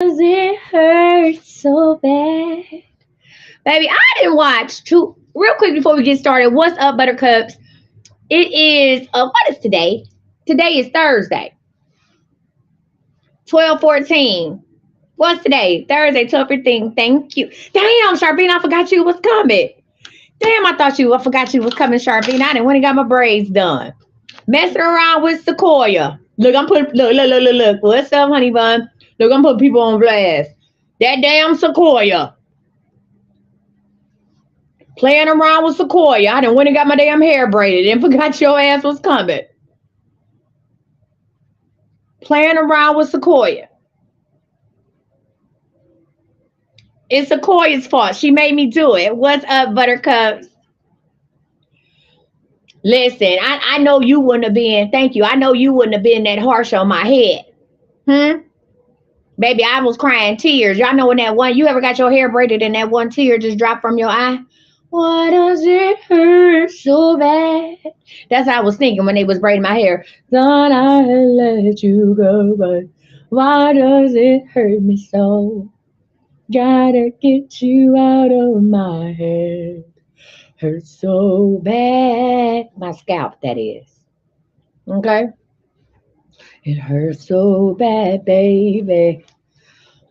Does it hurt so bad? Baby, I didn't watch two real quick before we get started. What's up, Buttercups? It is what is today? Today is Thursday. 12/14. What's today? Thursday, 12/15. Thank you. Damn, Sharpine, I forgot you was coming. Damn, I forgot you was coming, Sharpine. I didn't when I got my braids done. Messing around with Sequoia. Look, I'm putting look. What's up, honey bun? Look, I'm putting people on blast. That damn Sequoia. Playing around with Sequoia. I done went and got my damn hair braided and forgot your ass was coming. Playing around with Sequoia. It's Sequoia's fault. She made me do it. What's up, Buttercups? Listen, I know you wouldn't have been, thank you. I know you wouldn't have been that harsh on my head. Baby, I was crying tears. Y'all know when that one, you ever got your hair braided and that one tear just dropped from your eye? Why does it hurt so bad? That's how I was thinking when they was braiding my hair. Thought I let you go, but why does it hurt me so? Gotta get you out of my head. Hurts so bad. My scalp, that is. Okay? It hurts so bad, baby.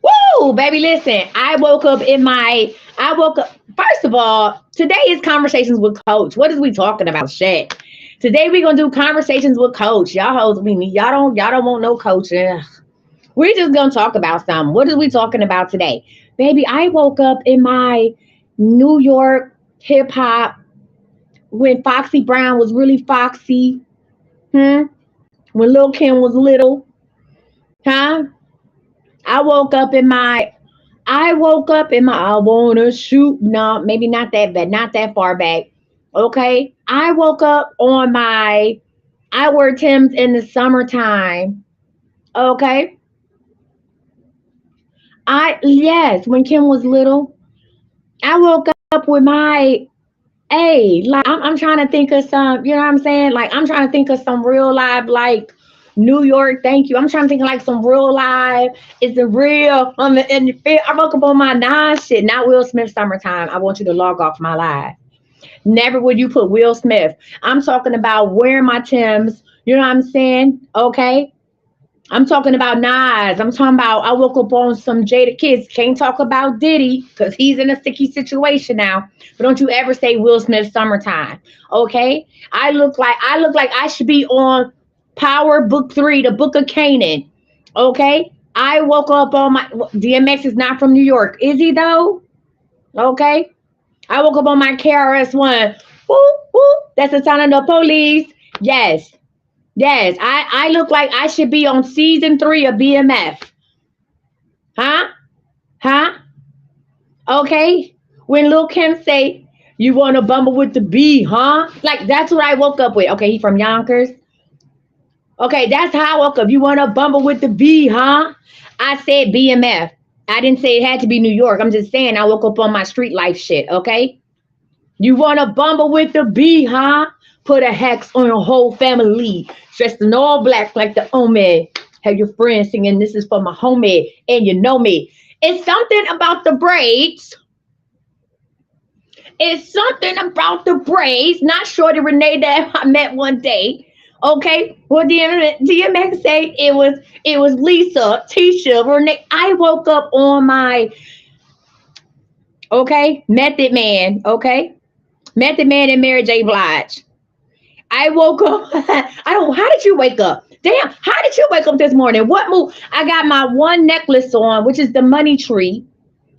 Woo! Baby, listen. I woke up. First of all, today is Conversations with Coach. What is we talking about? Shit. Today we're gonna do Conversations with Coach. Y'all hoes me. Y'all don't want no coaching. We're just gonna talk about something. What are we talking about today? Baby, I woke up in my New York hip hop when Foxy Brown was really foxy. When Lil Kim was little. Huh? I woke up in my I wanna shoot. No, maybe not that bad, not that far back. Okay. I woke up on my I wear Tim's in the summertime. Okay. When Kim was little, I woke up with my like I'm trying to think of some, you know what I'm saying? Like I'm trying to think of some real live like New York, thank you. I'm trying to think of like some real live. Is it real? I woke up on my Nas shit, not Will Smith summertime. I want you to log off my live. Never would you put Will Smith. I'm talking about wearing my Timbs. You know what I'm saying? Okay. I'm talking about Nas. I'm talking about I woke up on some Jada Kids. Can't talk about Diddy because he's in a sticky situation now. But don't you ever say Will Smith summertime. Okay? I look like I should be on Power Book 3, the Book of Canaan. Okay? I woke up on my DMX is not from New York. Is he though? Okay. I woke up on my KRS-One. Woo, woo. That's the sound of the police. Yes. Yes, I look like I should be on season 3 of BMF. Huh? Huh? Okay. When Lil Kim say, you want to bumble with the B, huh? Like, that's what I woke up with. Okay, he from Yonkers. Okay, that's how I woke up. You want to bumble with the B, huh? I said BMF. I didn't say it had to be New York. I'm just saying I woke up on my street life shit, okay? You want to bumble with the B, huh? Put a hex on your whole family. Dressed in all black like the Omed. Have your friends singing, this is for my homie, and you know me. It's something about the braids. It's something about the braids. Not Shorty Renee that I met one day. Okay, well, DMX say it was Lisa, Tisha, Renee. I woke up on my Method Man. Okay, Method Man and Mary J. Blige. I woke up. How did you wake up? Damn, how did you wake up this morning? What move? I got my one necklace on, which is the money tree.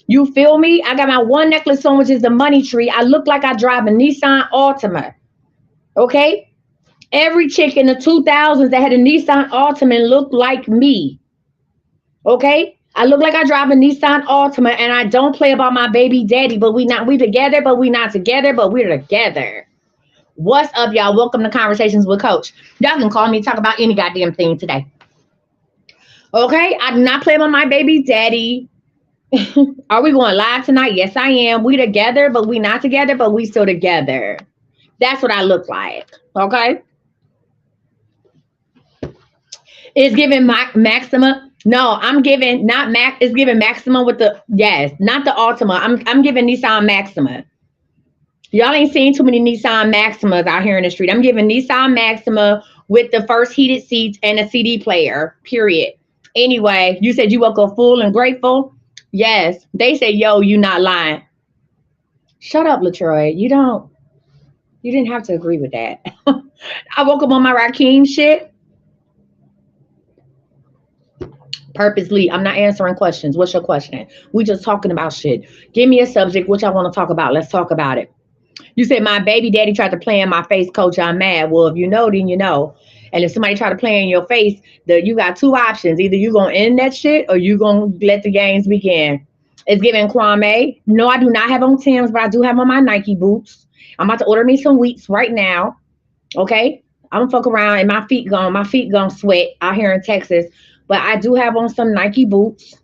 You feel me? I got my one necklace on, which is the money tree. I look like I drive a Nissan Altima. Okay? Every chick in the 2000s that had a Nissan Altima looked like me. Okay? I look like I drive a Nissan Altima, and I don't play about my baby daddy, but we together, but we not together, but we're together. What's up, y'all? Welcome to Conversations with Coach. Y'all can call me, talk about any goddamn thing today. Okay? I do not play with my baby daddy. Are we going live tonight? Yes, I am. We together, but we not together, but we still together. That's what I look like. Okay? It's giving maximum No, I'm giving not Mac. It's giving Maxima with the yes, not the Altima. I'm giving Nissan Maxima. Y'all ain't seen too many Nissan Maximas out here in the street. I'm giving Nissan Maxima with the first heated seats and a CD player. Period. Anyway, you said you woke up full and grateful. Yes, they say, "Yo, you not lying." Shut up, Latroy. You don't. You didn't have to agree with that. I woke up on my Rakim shit purposely. I'm not answering questions. What's your question? We just talking about shit. Give me a subject which I want to talk about. Let's talk about it. You said my baby daddy tried to play in my face, coach. I'm mad. Well, if you know, then you know. And if somebody try to play in your face, you got two options. Either you gonna end that shit or you gonna let the games begin. It's giving Kwame. No, I do not have on Tim's, but I do have on my Nike boots. I'm about to order me some wheats right now. Okay, I'm gonna fuck around and my feet gonna sweat out here in Texas. But I do have on some Nike boots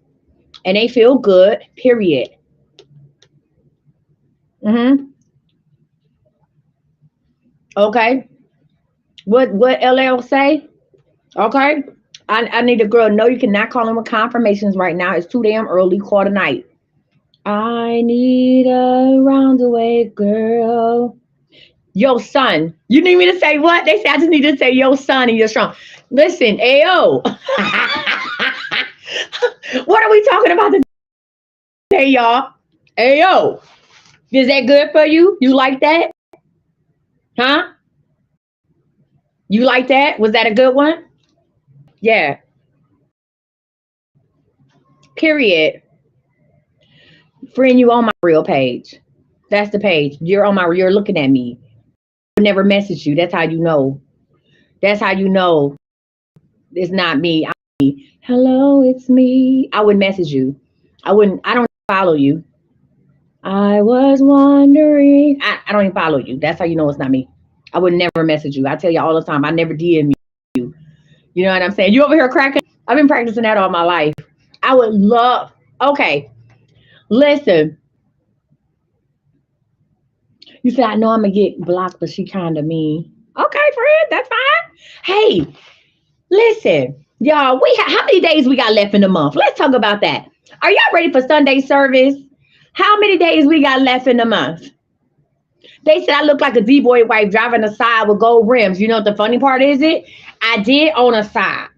and they feel good. Period. Mm-hmm. Okay. What LL say? Okay. I need a girl. No, you cannot call in with confirmations right now. It's too damn early. Call tonight. I need a roundaway girl. Yo, son. You need me to say what? They say I just need to say yo, son, and you're strong. Listen, ayo. What are we talking about today, y'all? Ayo. Is that good for you? You like that? Huh? You like that? Was that a good one? Yeah. Period. Friend, you on my real page. That's the page. You're looking at me. I would never message you. That's how you know. That's how you know it's not me. Hello, it's me. I would message you. I don't follow you. I was wondering. I don't even follow you. That's how you know it's not me. I would never message you. I tell you all the time, I never DM you. You know what I'm saying? You over here cracking? I've been practicing that all my life. I would love. Okay, listen. You said I know I'm gonna get blocked, but she kind of mean. Okay, friend, that's fine. Hey, listen, y'all. How many days we got left in the month? Let's talk about that. Are y'all ready for Sunday service? How many days we got left in the month? They said I look like a D-boy wife driving a side with gold rims. You know what the funny part is? I did own a side.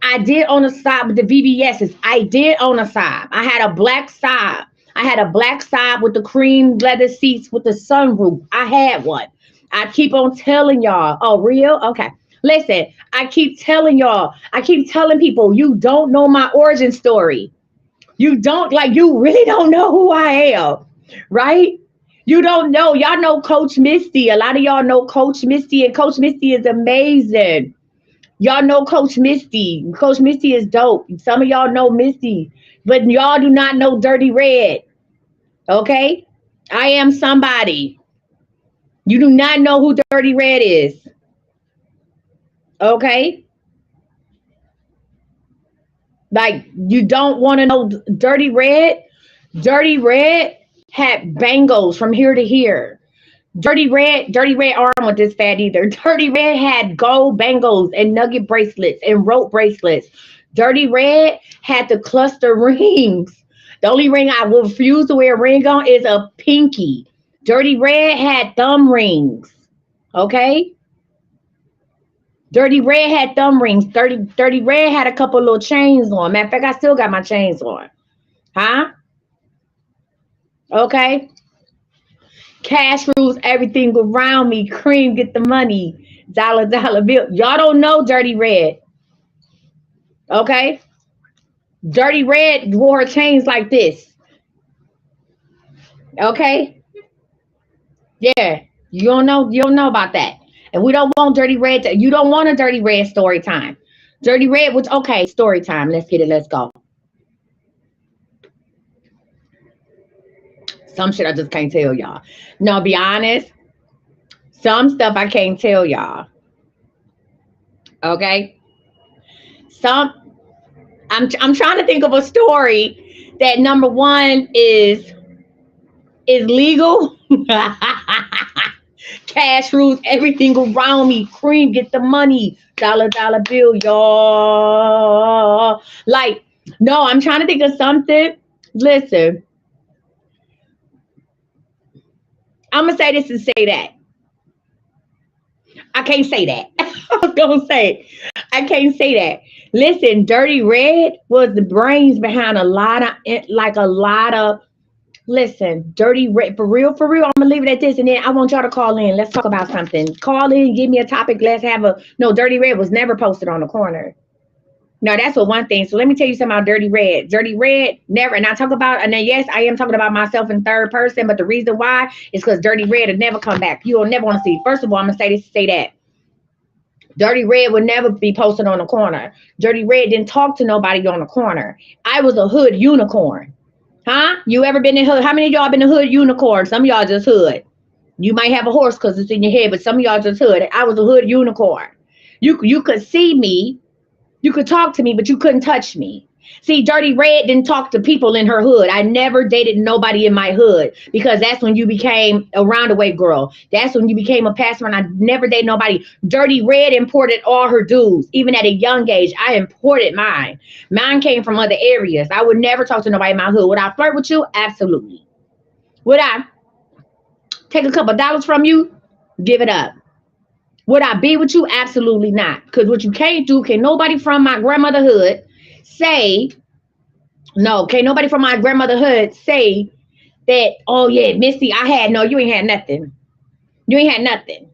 I did own a side with the VBSs. I did own a side. I had a black side. I had a black side with the cream leather seats with the sunroof. I had one. I keep on telling y'all. Oh, real? Okay. Listen, I keep telling y'all. I keep telling people, you don't know my origin story. You really don't know who I am, right? You don't know. Y'all know Coach Misty. A lot of y'all know Coach Misty, and Coach Misty is amazing. Y'all know Coach Misty. Coach Misty is dope. Some of y'all know Misty, but y'all do not know Dirty Red. Okay? I am somebody. You do not know who Dirty Red is. Okay? Like, you don't want to know Dirty Red? Dirty Red had bangles from here to here. Dirty Red arm with this fat either. Dirty Red had gold bangles and nugget bracelets and rope bracelets. Dirty Red had the cluster rings. The only ring I will refuse to wear a ring on is a pinky. Dirty Red had thumb rings. Okay? Dirty Red had thumb rings. Dirty Red had a couple little chains on. Matter of fact, I still got my chains on. Huh? Okay? Cash rules everything around me. Cream, get the money. Dollar bill. Y'all don't know Dirty Red. Okay? Dirty Red wore her chains like this. Okay? Yeah. You don't know about that. And we don't want Dirty Red. You don't want a Dirty Red story time. Dirty Red was okay. Story time. Let's get it. Let's go. Some shit I just can't tell y'all. No, be honest. Some stuff I can't tell y'all. Okay? I'm trying to think of a story that number one is legal. Cash rules everything around me. Cream, get the money. Dollar bill, y'all. Like, no, I'm trying to think of something. Listen, I'm gonna say this and say that. I can't say that. I'm gonna say I can't say that. Listen, Dirty Red was the brains behind a lot of. Listen, Dirty Red, for real. I'm gonna leave it at this, and then I want y'all to call in. Let's talk about something. Call in, give me a topic. Let's have a no. Dirty Red was never posted on the corner. No, that's what one thing. So let me tell you something about Dirty Red. Dirty Red never, and I talk about, and then yes, I am talking about myself in third person, but the reason why is because Dirty Red will never come back. You will never want to see. First of all, I'm gonna say this, say that. Dirty Red would never be posted on the corner. Dirty Red didn't talk to nobody on the corner. I was a hood unicorn. Huh? You ever been in hood? How many of y'all been a hood unicorn? Some of y'all just hood. You might have a horse because it's in your head, but some of y'all just hood. I was a hood unicorn. You could see me, you could talk to me, but you couldn't touch me. See, Dirty Red didn't talk to people in her hood. I never dated nobody in my hood because that's when you became a roundaway girl. That's when you became a pastor, and I never dated nobody. Dirty Red imported all her dudes. Even at a young age, I imported mine. Mine came from other areas. I would never talk to nobody in my hood. Would I flirt with you? Absolutely. Would I take a couple of dollars from you? Give it up. Would I be with you? Absolutely not. Because what you can't do, can nobody from my grandmother hood say, no, can't nobody from my grandmother hood say that, oh yeah, Misty, no, you ain't had nothing. You ain't had nothing.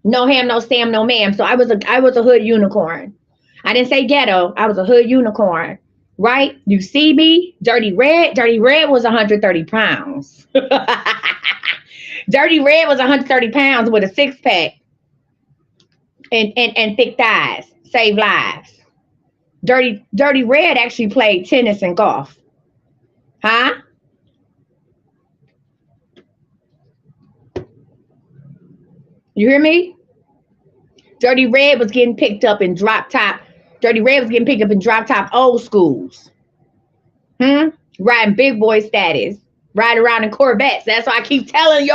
No ham, no Sam, no ma'am. So I was a hood unicorn. I didn't say ghetto. I was a hood unicorn. Right? You see me? Dirty Red was 130 pounds. Dirty Red was 130 pounds with a six pack and thick thighs. Save lives. Dirty Red actually played tennis and golf. Huh? You hear me? Dirty Red was getting picked up in drop top. Dirty Red was getting picked up in drop top old schools. Riding big boy status. Ride around in Corvettes. That's why I keep telling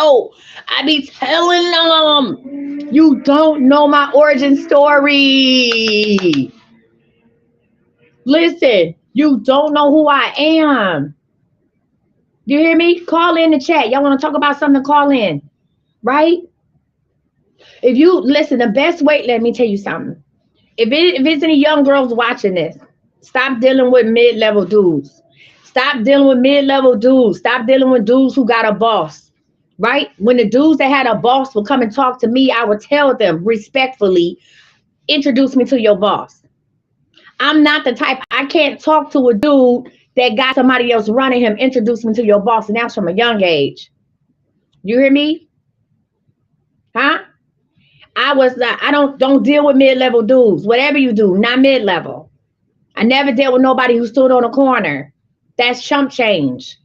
I be telling them, you don't know my origin story. Listen, you don't know who I am. You hear me? Call in the chat. Y'all want to talk about something? Call in. Right? If you listen, the best way, let me tell you something. If it's any young girls watching this, stop dealing with mid-level dudes. Stop dealing with mid-level dudes. Stop dealing with dudes who got a boss. Right? When the dudes that had a boss would come and talk to me, I would tell them respectfully, introduce me to your boss. I'm not the type, I can't talk to a dude that got somebody else running him, introduce me to your boss, and that's from a young age. You hear me? Huh? I don't deal with mid-level dudes. Whatever you do, not mid-level. I never dealt with nobody who stood on a corner. That's chump change.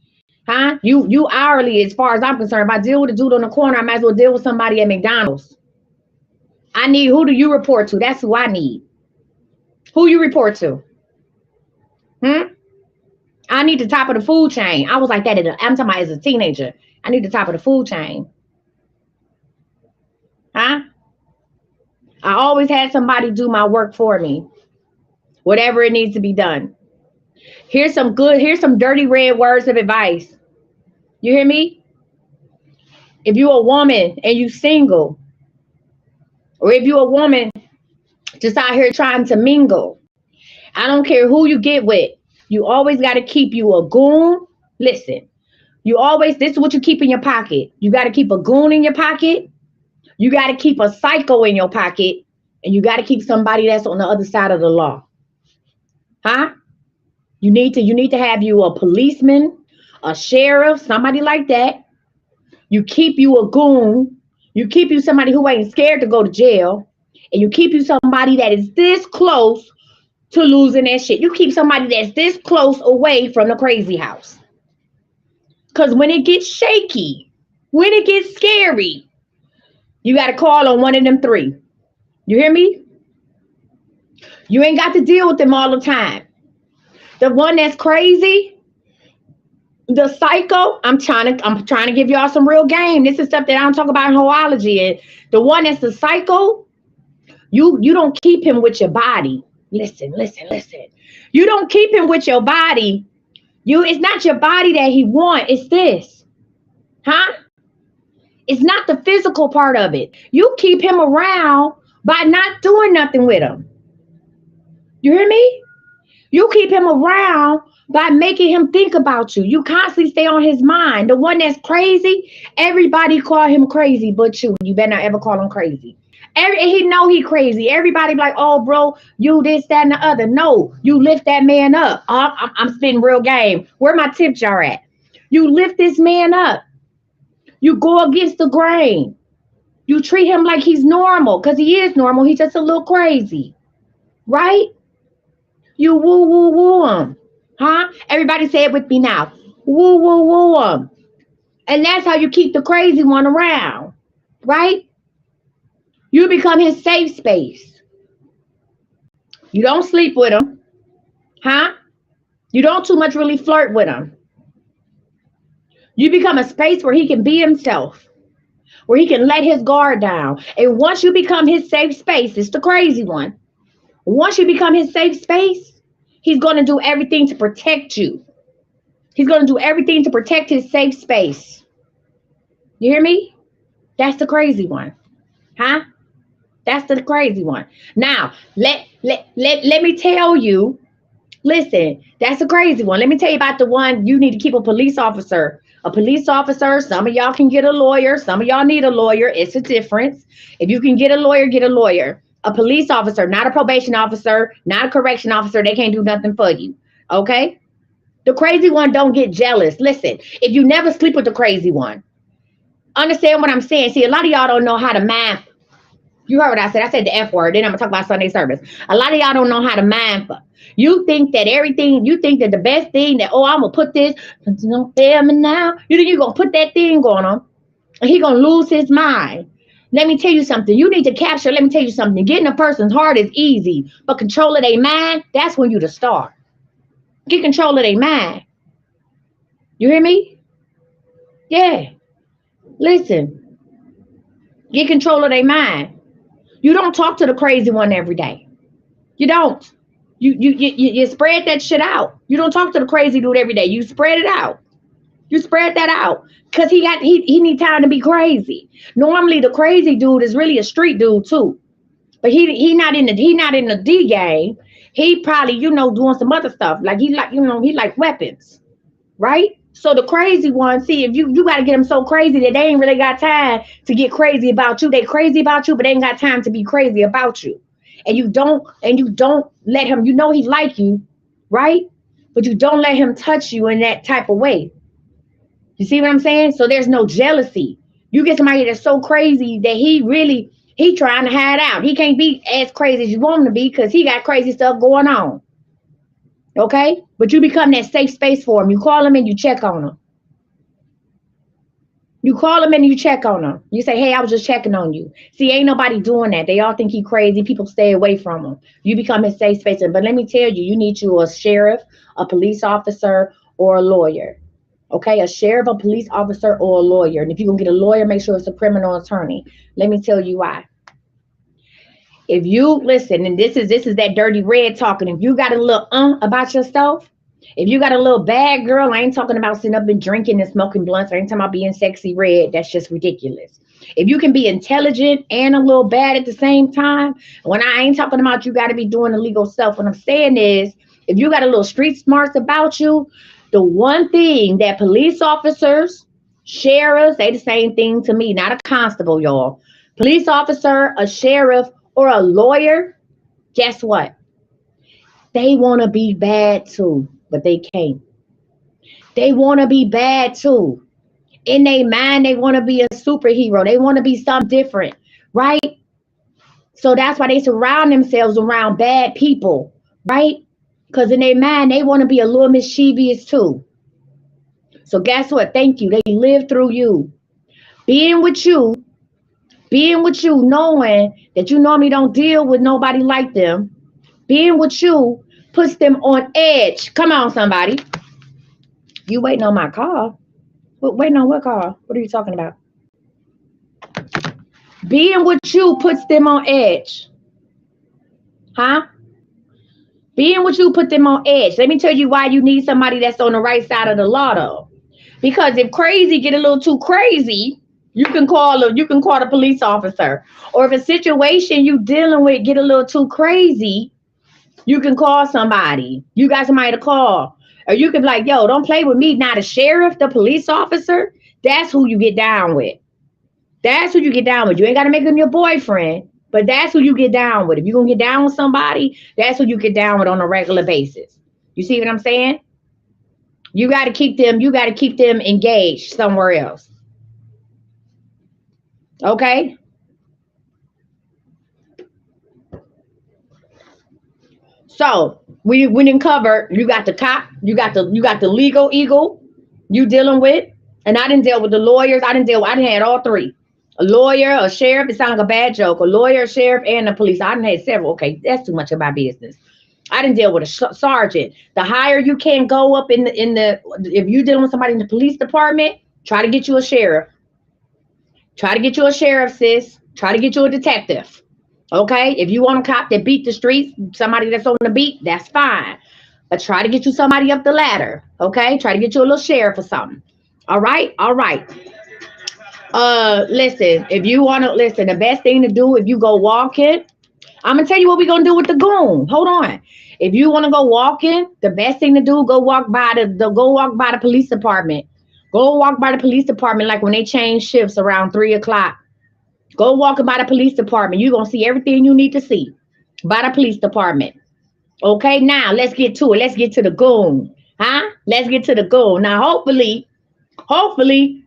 Huh? You hourly, as far as I'm concerned. If I deal with a dude on the corner, I might as well deal with somebody at McDonald's. Who do you report to? That's who I need. Who you report to? I need the top of the food chain. I was like that I'm talking about as a teenager. I need the top of the food chain. Huh? I always had somebody do my work for me. Whatever it needs to be done. Here's some Dirty Red words of advice. You hear me? If you're a woman and you single, or if you're a woman just out here trying to mingle, I don't care who you get with. You always got to keep you a goon. Listen, this is what you keep in your pocket. You got to keep a goon in your pocket. You got to keep a psycho in your pocket. And you got to keep somebody that's on the other side of the law. Huh? You need to have you a policeman, a sheriff, somebody like that. You keep you a goon. You keep you somebody who ain't scared to go to jail. And you keep you somebody that is this close to losing that shit. You keep somebody that's this close away from the crazy house. Because when it gets shaky, when it gets scary, you got to call on one of them three. You hear me? You ain't got to deal with them all the time. The one that's crazy, the psycho, I'm trying to give y'all some real game. This is stuff that I don't talk about in horology. And the one that's the psycho, You don't keep him with your body. Listen, listen, listen. You don't keep him with your body. It's not your body that he want. It's this. Huh? It's not the physical part of it. You keep him around by not doing nothing with him. You hear me? You keep him around by making him think about you. You constantly stay on his mind. The one that's crazy, everybody call him crazy but you. You better not ever call him crazy. He know he crazy. Everybody be like, oh, bro, you this, that, and the other. No, you lift that man up. I'm spitting real game. Where my tip jar at? You lift this man up. You go against the grain. You treat him like he's normal, because he is normal. He's just a little crazy. Right? You woo, woo, woo him. Huh? Everybody say it with me now. Woo, woo, woo him. And that's how you keep the crazy one around. Right? You become his safe space. You don't sleep with him. Huh? You don't too much really flirt with him. You become a space where he can be himself, where he can let his guard down. And once you become his safe space, it's the crazy one. Once you become his safe space, he's going to do everything to protect you. He's going to do everything to protect his safe space. You hear me? That's the crazy one. Huh? That's the crazy one. Now, let me tell you, listen, that's a crazy one. Let me tell you about the one you need to keep a police officer. A police officer, some of y'all can get a lawyer. Some of y'all need a lawyer. It's a difference. If you can get a lawyer, get a lawyer. A police officer, not a probation officer, not a correction officer. They can't do nothing for you. Okay? The crazy one don't get jealous. Listen, if you never sleep with the crazy one, understand what I'm saying. See, a lot of y'all don't know how to mind. You heard what I said. I said the F word. Then I'm going to talk about Sunday service. A lot of y'all don't know how to mind. You think that the best thing that, oh, I'm going to put this, don't fail me now. You think you're going to put that thing on him, and he's going to lose his mind. Let me tell you something. You need to capture, let me tell you something. Getting a person's heart is easy, but control of their mind, that's when you the star. Get control of their mind. You hear me? Yeah. Listen. Get control of their mind. You don't talk to the crazy one every day. You don't. You spread that shit out. You don't talk to the crazy dude every day. You spread it out. You spread that out. Because he need time to be crazy. Normally the crazy dude is really a street dude too. But he not in the D game. He probably, doing some other stuff. Like he like weapons. Right? So the crazy one, see, if you got to get them so crazy that they ain't really got time to get crazy about you. They crazy about you, but they ain't got time to be crazy about you. And you don't let him, he like you, right? But you don't let him touch you in that type of way. You see what I'm saying? So there's no jealousy. You get somebody that's so crazy that he trying to hide out. He can't be as crazy as you want him to be because he got crazy stuff going on. Okay? But you become that safe space for him. You call him and you check on him. You call him and you check on him. You say, hey, I was just checking on you. See, ain't nobody doing that. They all think he crazy. People stay away from him. You become his safe space. But let me tell you, you need you a sheriff, a police officer, or a lawyer. Okay? A sheriff, a police officer, or a lawyer. And if you're going to get a lawyer, make sure it's a criminal attorney. Let me tell you why. If you listen, and this is that dirty red talking, if you got a little about yourself, if you got a little bad girl, I ain't talking about sitting up and drinking and smoking blunts. I ain't talking about being sexy red. That's just ridiculous. If you can be intelligent and a little bad at the same time, when I ain't talking about you got to be doing illegal stuff. What I'm saying is, if you got a little street smarts about you, the one thing that police officers, sheriffs, they the same thing to me, not a constable, y'all. Police officer, a sheriff, or a lawyer, guess what? They want to be bad too, but they can't. They want to be bad too. In their mind, they want to be a superhero. They want to be something different, right? So that's why they surround themselves around bad people, right? Because in their mind, they want to be a little mischievous too. So guess what? Thank you. They live through you. Being with you, knowing that you normally don't deal with nobody like them, being with you puts them on edge. Come on, somebody. You waiting on my call? Waiting on what call? What are you talking about? Being with you puts them on edge. Huh? Being with you put them on edge. Let me tell you why you need somebody that's on the right side of the law though. Because if crazy get a little too crazy, you can call the police officer. Or if a situation you dealing with get a little too crazy, you can call somebody. You got somebody to call. Or you can be like, yo, don't play with me. Now the sheriff, the police officer, that's who you get down with. That's who you get down with. You ain't got to make them your boyfriend, but that's who you get down with. If you're going to get down with somebody, that's who you get down with on a regular basis. You see what I'm saying? You got to keep them engaged somewhere else. Okay? So we didn't cover. You got the cop. You got the legal eagle. You dealing with, and I didn't deal with the lawyers. I didn't had all three. A lawyer, a sheriff. It sounds like a bad joke. A lawyer, a sheriff, and the police. I didn't had several. Okay, that's too much of my business. I didn't deal with a sergeant. The higher you can go up in the if you dealing with somebody in the police department, try to get you a sheriff. Try to get you a sheriff, sis. Try to get you a detective. Okay, if you want a cop that beat the streets, somebody that's on the beat, that's fine. But try to get you somebody up the ladder. Okay, try to get you a little sheriff or something. All right, all right. Listen, if you want to listen, the best thing to do if you go walking, I'm gonna tell you what we're gonna do with the goon. Hold on. If you want to go walking, the best thing to do, go walk by go walk by the police department. Go walk by the police department like when they change shifts around 3 o'clock. Go walking by the police department. You're gonna see everything you need to see by the police department. Okay, now let's get to it. Let's get to the goon. Huh? Let's get to the goon. Now, hopefully,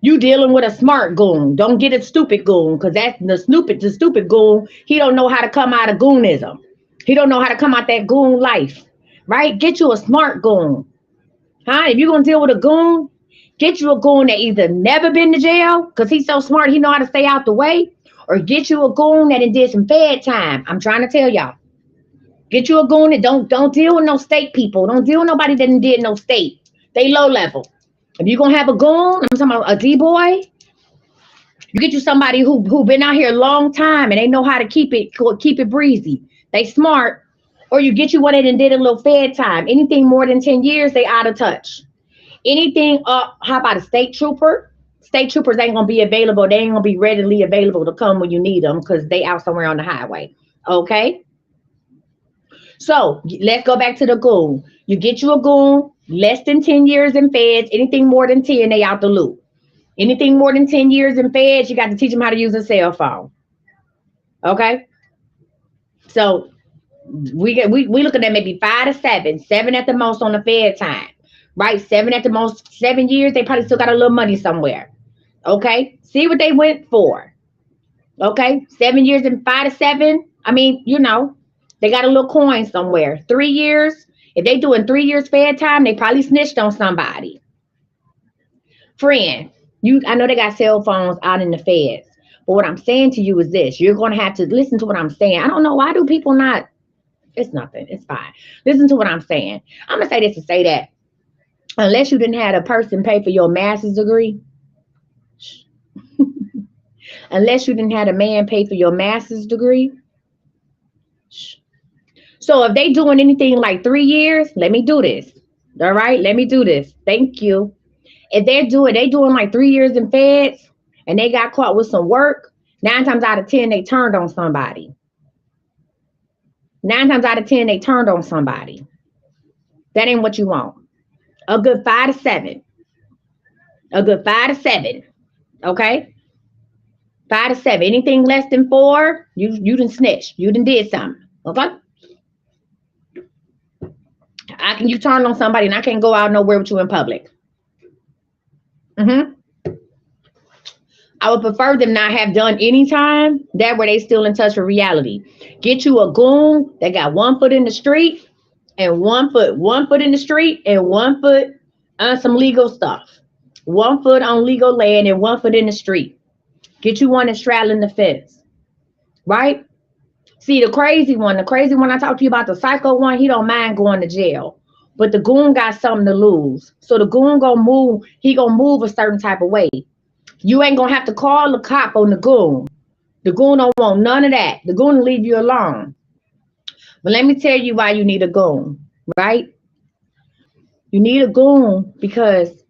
you dealing with a smart goon. Don't get a stupid goon, because that's the stupid goon. He don't know how to come out of goonism. He don't know how to come out that goon life. Right? Get you a smart goon. Huh? If you're gonna deal with a goon, get you a goon that either never been to jail, because he's so smart, he know how to stay out the way, or get you a goon that did some fed time. I'm trying to tell y'all. Get you a goon that don't deal with no state people. Don't deal with nobody that did no state. They low level. If you're gonna have a goon, I'm talking about a D-boy, you get you somebody who been out here a long time and they know how to keep it breezy. They smart. Or you get you one that did a little fed time. Anything more than 10 years, they out of touch. Anything up, how about a state trooper? State troopers ain't gonna be available. They ain't gonna be readily available to come when you need them because they out somewhere on the highway. Okay. So let's go back to the goon. You get you a goon, less than 10 years in feds. Anything more than 10, they out the loop. Anything more than 10 years in feds, you got to teach them how to use a cell phone. Okay. So we looking at maybe 5 to 7, 7 at the most on the fed time. Right? 7 at the most, 7 years, they probably still got a little money somewhere. Okay. See what they went for. Okay. 7 years and 5 to 7. I mean, they got a little coin somewhere. 3 years. If they doing 3 years fed time, they probably snitched on somebody. Friend, I know they got cell phones out in the feds. But what I'm saying to you is this. You're going to have to listen to what I'm saying. I don't know. Why do people not? It's nothing. It's fine. Listen to what I'm saying. I'm going to say this to say that. Unless you didn't have a person pay for your master's degree. Unless you didn't have a man pay for your master's degree. So if they doing anything like 3 years, let me do this. All right, let me do this. Thank you. If they doing like 3 years in feds and they got caught with some work, 9 times out of 10, they turned on somebody. 9 times out of 10, they turned on somebody. That ain't what you want. A good 5 to 7. A good 5 to 7. Okay? 5 to 7. Anything less than 4, you done snitched. You done did something. Okay? You turn on somebody and I can't go out nowhere with you in public. I would prefer them not have done any time. That way they still in touch with reality. Get you a goon that got 1 foot in the street and 1 foot in the street and 1 foot on some legal stuff. 1 foot on legal land and 1 foot in the street. Get you one that's straddling the fence. Right? See, the crazy one I talked to you about, the psycho one, he don't mind going to jail. But the goon got something to lose. So the goon gonna move a certain type of way. You ain't gonna have to call the cop on the goon. The goon don't want none of that. The goon will leave you alone. But let me tell you why you need a goon, right? You need a goon because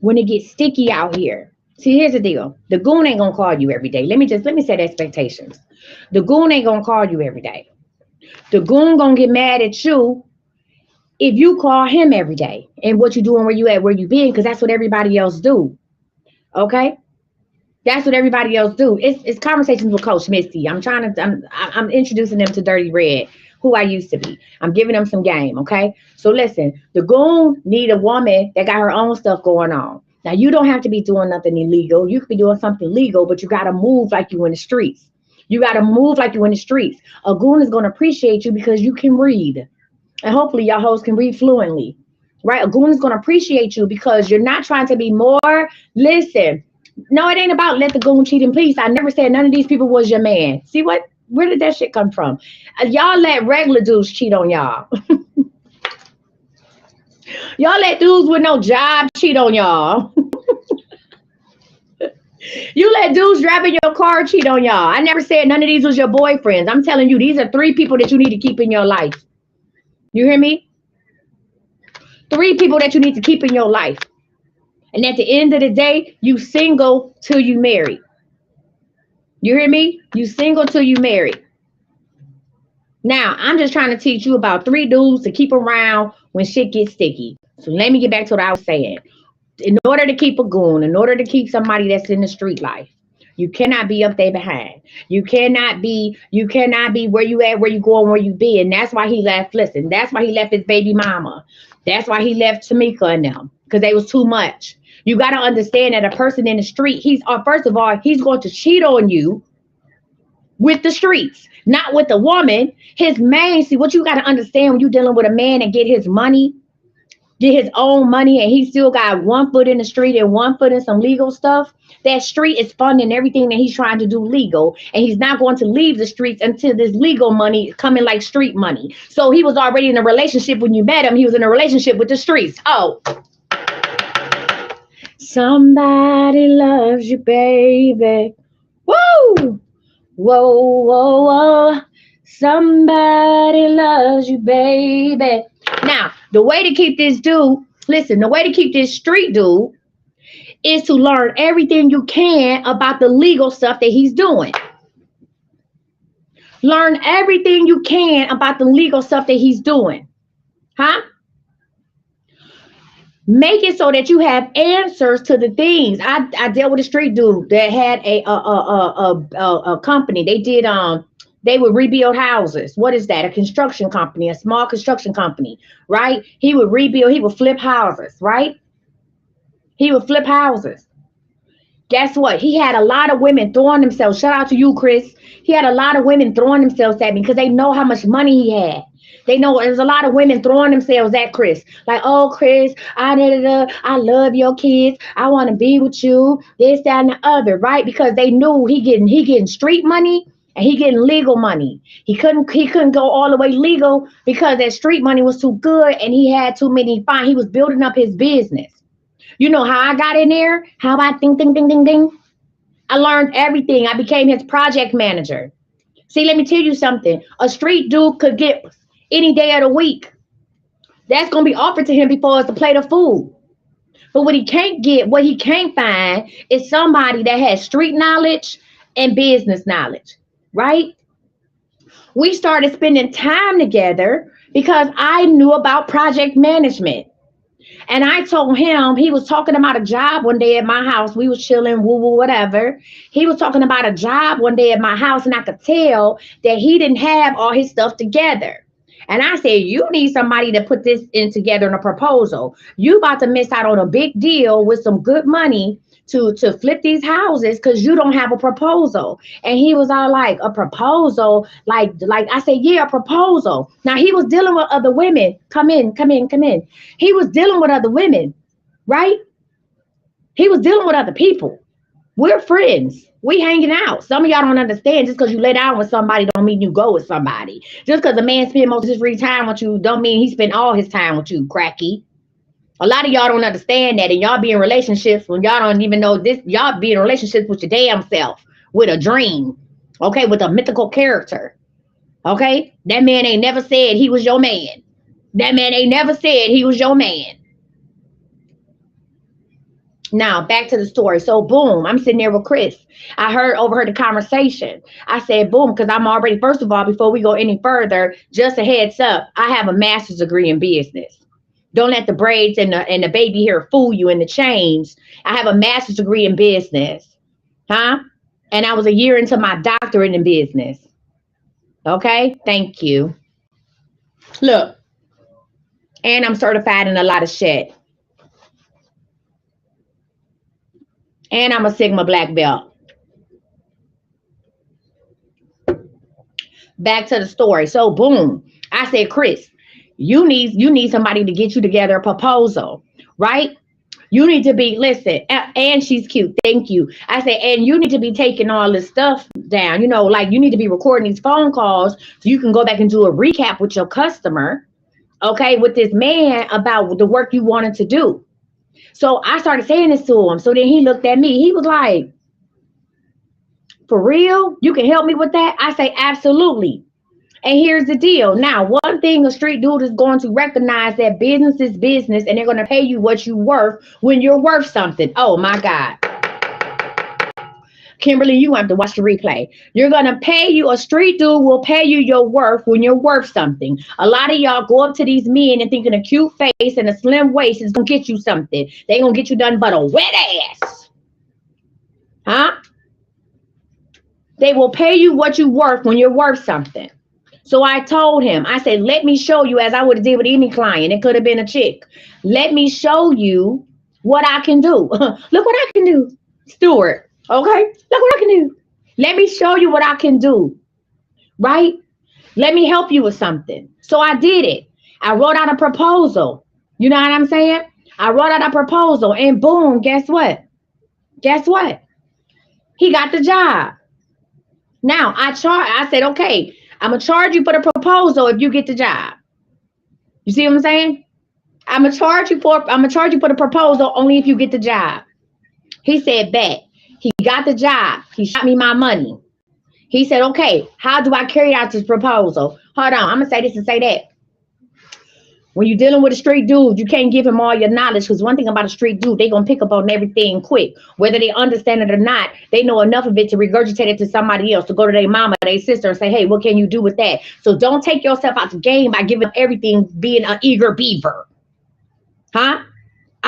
when it gets sticky out here, see, here's the deal. The goon ain't gonna call you every day. Let me set expectations. The goon ain't gonna call you every day. The goon gonna get mad at you if you call him every day and what you doing, where you at, where you been, because that's what everybody else do. Okay? That's what everybody else do. It's conversations with Coach Misty. I'm introducing them to Dirty Red, who I used to be. I'm giving them some game, okay? So listen, the goon need a woman that got her own stuff going on. Now you don't have to be doing nothing illegal. You could be doing something legal, but you gotta move like you in the streets. You gotta move like you in the streets. A goon is gonna appreciate you because you can read. And hopefully your host can read fluently. Right? A goon is gonna appreciate you because you're not trying to be more. Listen. No, it ain't about let the goon cheat and please. I never said none of these people was your man. See what? Where did that shit come from? Y'all let regular dudes cheat on y'all. Y'all let dudes with no job cheat on y'all. You let dudes driving your car cheat on y'all. I never said none of these was your boyfriends. I'm telling you, these are 3 people that you need to keep in your life. You hear me? 3 people that you need to keep in your life. And at the end of the day, you single till you married. You hear me? You single till you married. Now, I'm just trying to teach you about 3 dudes to keep around when shit gets sticky. So let me get back to what I was saying. In order to keep a goon, in order to keep somebody that's in the street life, you cannot be up there behind. You cannot be where you at, where you going, where you be. And that's why he left. Listen, that's why he left his baby mama. That's why he left Tamika and them, because they was too much. You got to understand that a person in the street, first of all, he's going to cheat on you with the streets, not with the woman. His main, see, what you got to understand when you're dealing with a man and get his money, get his own money, and he still got 1 foot in the street and 1 foot in some legal stuff, that street is funding everything that he's trying to do legal, and he's not going to leave the streets until this legal money coming like street money. So he was already in a relationship when you met him. He was in a relationship with the streets. Oh, somebody loves you, baby. Woo! Whoa, whoa, whoa. Somebody loves you, baby. Now, the way to keep this dude, listen, the way to keep this street dude is to learn everything you can about the legal stuff that he's doing. Learn everything you can about the legal stuff that he's doing. Huh? Make it so that you have answers to the things. I dealt with a street dude that had a company. They would rebuild houses. What is that? A construction company, a small construction company, right? He would rebuild, he would flip houses, right? He would flip houses. Guess what? He had a lot of women throwing themselves. Shout out to you, Chris. He had a lot of women throwing themselves at me because they know how much money he had. They know there's a lot of women throwing themselves at Chris. Like, oh, Chris, I love your kids. I want to be with you. This, that, and the other, right? Because they knew he getting street money and he getting legal money. He couldn't go all the way legal because that street money was too good and he had too many fines. He was building up his business. You know how I got in there? How I ding, ding, ding, ding, ding. I learned everything. I became his project manager. See, let me tell you something. A street dude could get any day of the week. That's going to be offered to him before it's a plate of food. But what he can't find is somebody that has street knowledge and business knowledge, right? We started spending time together because I knew about project management. And I told him, he was talking about a job one day at my house. We was chilling, woo-woo, whatever. He was talking about a job one day at my house, and I could tell that he didn't have all his stuff together. And I said, you need somebody to put this in together in a proposal. You about to miss out on a big deal with some good money to flip these houses because you don't have a proposal. And he was all like, a proposal? Like I said, yeah, a proposal. Now he was dealing with other women. Come in. He was dealing with other women, right? He was dealing with other people. We're friends. We hanging out. Some of y'all don't understand. Just because you lay down with somebody don't mean you go with somebody. Just because a man spend most of his free time with you don't mean he spend all his time with you, cracky. A lot of y'all don't understand that, and y'all be in relationships when y'all don't even know this. Y'all be in relationships with your damn self, with a dream, okay, with a mythical character, Okay? That man ain't never said he was your man. That man ain't never said he was your man. Now, back to the story. So, boom, I'm sitting there with Chris. I overheard the conversation. I said, boom, because I'm already, first of all, before we go any further, just a heads up, I have a master's degree in business. Don't let the braids and the baby hair fool you in the chains. I have a master's degree in business. Huh? And I was a year into my doctorate in business. Okay? Thank you. Look, and I'm certified in a lot of shit. And I'm a Sigma black belt. Back to the story. So boom, I said, Chris, you need somebody to get you together a proposal, right? You need to be, listen, and she's cute. Thank you. I said, and you need to be taking all this stuff down. You know, like you need to be recording these phone calls so you can go back and do a recap with your customer, okay, with this man about the work you wanted to do. So I started saying this to him. So then he looked at me. He was like, for real? You can help me with that? I say, absolutely. And here's the deal. Now, one thing a street dude is going to recognize that business is business and they're going to pay you what you're worth when you're worth something. Oh, my God. Kimberly, you have to watch the replay. You're going to pay you, a street dude will pay you your worth when you're worth something. A lot of y'all go up to these men and thinking a cute face and a slim waist is going to get you something. They going to get you done but a wet ass. Huh? They will pay you what you're worth when you're worth something. So I told him, I said, let me show you, as I would have did with any client. It could have been a chick. Let me show you what I can do. Look what I can do, Stuart. Okay, look what I can do. Let me show you what I can do, right? Let me help you with something. So I did it. I wrote out a proposal. You know what I'm saying? I wrote out a proposal and boom, guess what? Guess what? He got the job. Now I said, okay, I'm going to charge you for the proposal if you get the job. You see what I'm saying? I'm going to charge you for the proposal only if you get the job. He said, bet. He got the job. He shot me my money. He said, okay, how do I carry out this proposal? Hold on. I'm going to say this and say that. When you're dealing with a street dude, you can't give him all your knowledge, because one thing about a street dude, they're going to pick up on everything quick. Whether they understand it or not, they know enough of it to regurgitate it to somebody else, to go to their mama, their sister, and say, hey, what can you do with that? So don't take yourself out the game by giving up everything, being an eager beaver. Huh?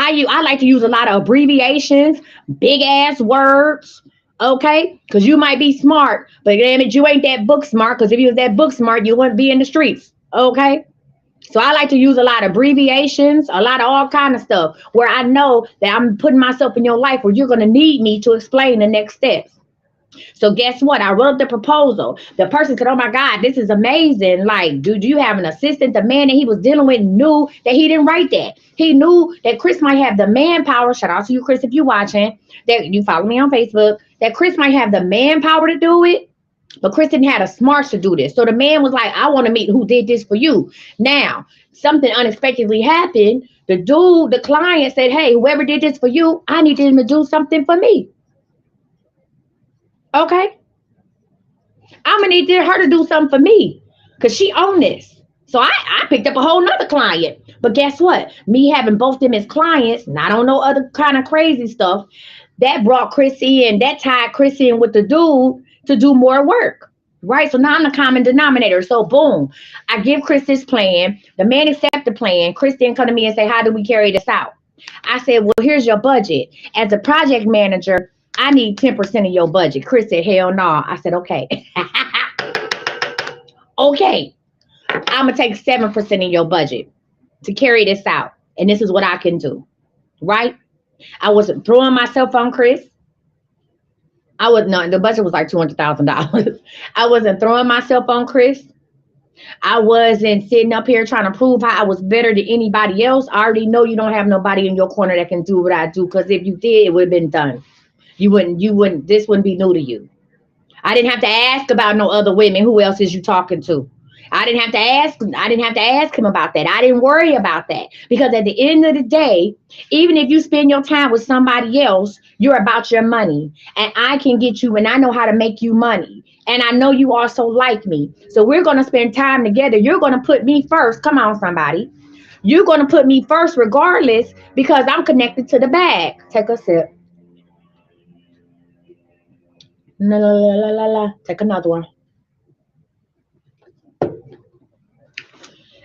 I like to use a lot of abbreviations, big ass words, okay? Because you might be smart, but damn it, you ain't that book smart, because if you was that book smart, you wouldn't be in the streets, okay? So I like to use a lot of abbreviations, a lot of all kind of stuff, where I know that I'm putting myself in your life where you're going to need me to explain the next steps. So guess what? I wrote the proposal. The person said, oh my God, this is amazing. Like, do you have an assistant? The man that he was dealing with knew that he didn't write that. He knew that Chris might have the manpower. Shout out to you, Chris, if you're watching, that you follow me on Facebook, that Chris might have the manpower to do it. But Chris didn't have the smarts to do this. So the man was like, I want to meet who did this for you. Now, something unexpectedly happened. The client said, hey, whoever did this for you, I need them to do something for me. Okay. I'm going to need her to do something for me because she owned this. So I picked up a whole nother client. But guess what? Me having both them as clients, not on no other kind of crazy stuff, that brought Chris in, that tied Chris in with the dude to do more work, right? So now I'm the common denominator. So boom, I give Chris this plan. The man accepts the plan. Chris then come to me and say, how do we carry this out? I said, well, here's your budget. As a project manager, I need 10% of your budget. Chris said, hell no. I said, okay. Okay. I'm going to take 7% of your budget to carry this out. And this is what I can do, right? I wasn't throwing myself on Chris. The budget was like $200,000. I wasn't throwing myself on Chris. I wasn't sitting up here trying to prove how I was better than anybody else. I already know you don't have nobody in your corner that can do what I do, because if you did, it would have been done. You wouldn't, this wouldn't be new to you. I didn't have to ask about no other women. Who else is you talking to? I didn't have to ask. I didn't have to ask him about that. I didn't worry about that because at the end of the day, even if you spend your time with somebody else, you're about your money, and I can get you, and I know how to make you money, and I know you also like me. So we're gonna spend time together. You're gonna put me first. Come on, somebody. You're gonna put me first, regardless, because I'm connected to the bag. Take a sip. La la la la la la. Take another one.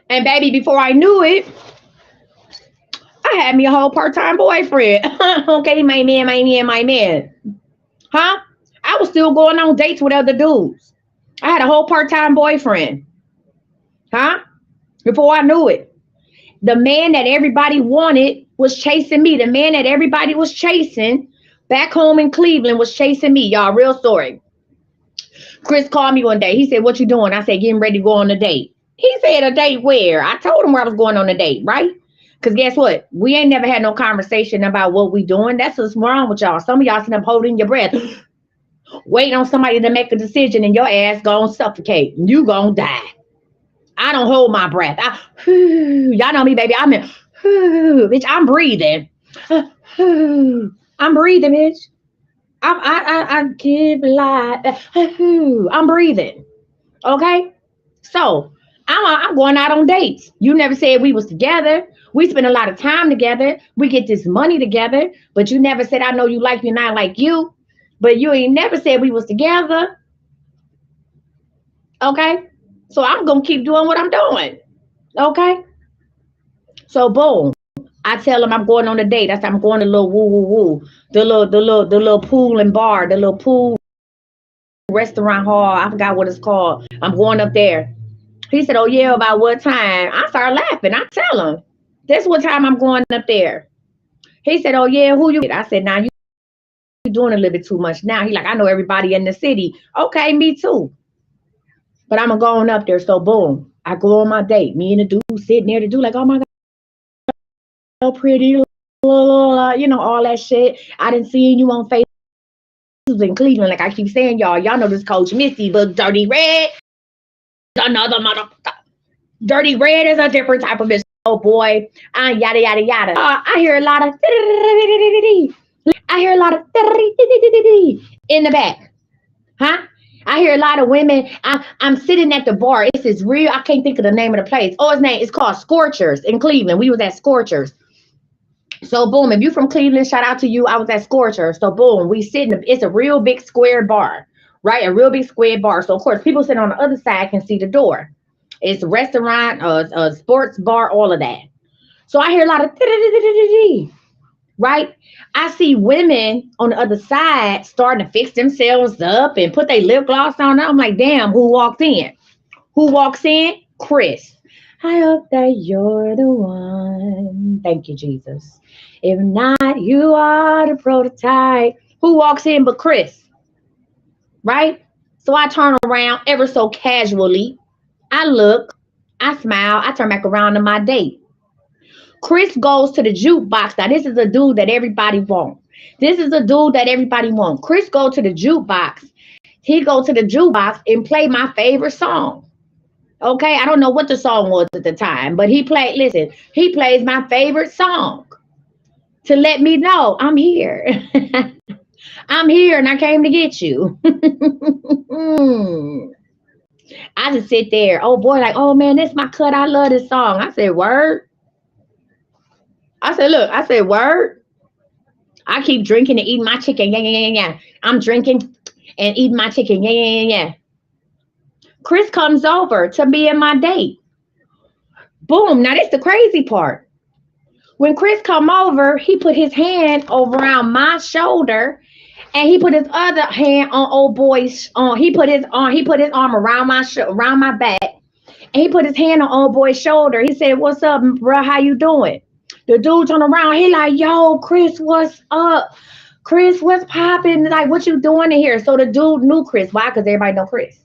And baby, before I knew it, I had me a whole part-time boyfriend. Okay, my man. Huh? I was still going on dates with other dudes. I had a whole part-time boyfriend. Huh? Before I knew it. The man that everybody wanted was chasing me. The man that everybody was chasing back home in Cleveland was chasing me. Y'all, real story. Chris called me one day. He said, "What you doing?" I said, "Getting ready to go on a date." He said, "A date where?" I told him where I was going on a date, right? Because guess what? We ain't never had no conversation about what we doing. That's what's wrong with y'all. Some of y'all sitting up holding your breath, waiting on somebody to make a decision, and your ass gonna suffocate. You gonna die. I don't hold my breath. Y'all know me, baby. I'm in, bitch. I'm breathing. I'm breathing, bitch. I give life. I'm breathing. Okay. So I'm going out on dates. You never said we was together. We spend a lot of time together. We get this money together. But you never said I know you like me and I like you. But you ain't never said we was together. Okay. So I'm gonna keep doing what I'm doing. Okay. So boom. I tell him I'm going on a date. I said I'm going to little woo woo woo. The little pool and bar, the little pool restaurant hall. I forgot what it's called. I'm going up there. He said, "Oh yeah, about what time?" I started laughing. I tell him, "This what time I'm going up there." He said, "Oh yeah, who you with?" I said, "Now you doing a little bit too much now." He like, "I know everybody in the city." Okay, me too. But I'm gonna go on up there. So boom, I go on my date. Me and the dude sitting there. The dude like, "Oh my god, so pretty," all that shit. I didn't see you on Facebook in Cleveland. Like I keep saying, y'all know this Coach Misty, but Dirty Red, another motherfucker. Dirty Red is a different type of bitch. Oh boy, yada yada yada. I hear a lot of I hear a lot of in the back, huh? I hear a lot of women. I'm sitting at the bar. It's this real. I can't think of the name of the place. Oh, its name is called Scorchers in Cleveland. We was at Scorchers. So boom, if you from Cleveland, shout out to you. I was at Scorchers. So boom, we sitting. It's a real big square bar, right? A real big square bar. So of course, people sitting on the other side can see the door. It's a restaurant, a sports bar, all of that. So I hear a lot of right. I see women on the other side starting to fix themselves up and put their lip gloss on. I'm like, damn, who walked in? Who walks in? Chris. I hope that you're the one. Thank you, Jesus. If not, you are the prototype. Who walks in but Chris? Right? So I turn around ever so casually. I look, I smile, I turn back around to my date. Chris goes to the jukebox. Now, this is a dude that everybody wants. This is a dude that everybody wants. Chris go to the jukebox. He go to the jukebox and play my favorite song. Okay, I don't know what the song was at the time, but listen, he plays my favorite song to let me know I'm here. I'm here and I came to get you. I just sit there. Oh boy, like, oh man, this my cut. I love this song. I said, word. I said, look, I said, word. I keep drinking and eating my chicken. Yeah, yeah, yeah, yeah. I'm drinking and eating my chicken. Yeah, yeah, yeah, yeah. Chris comes over to be in my date. Boom. Now that's the crazy part. When Chris come over, he put his hand over around my shoulder and he put his other hand on old boy's he put his arm around around my back and he put his hand on old boy's shoulder. He said, "What's up, bro? How you doing?" The dude turned around. He like, "Yo, Chris, what's up? Chris, what's popping? Like, what you doing in here?" So the dude knew Chris. Why? Because everybody know Chris.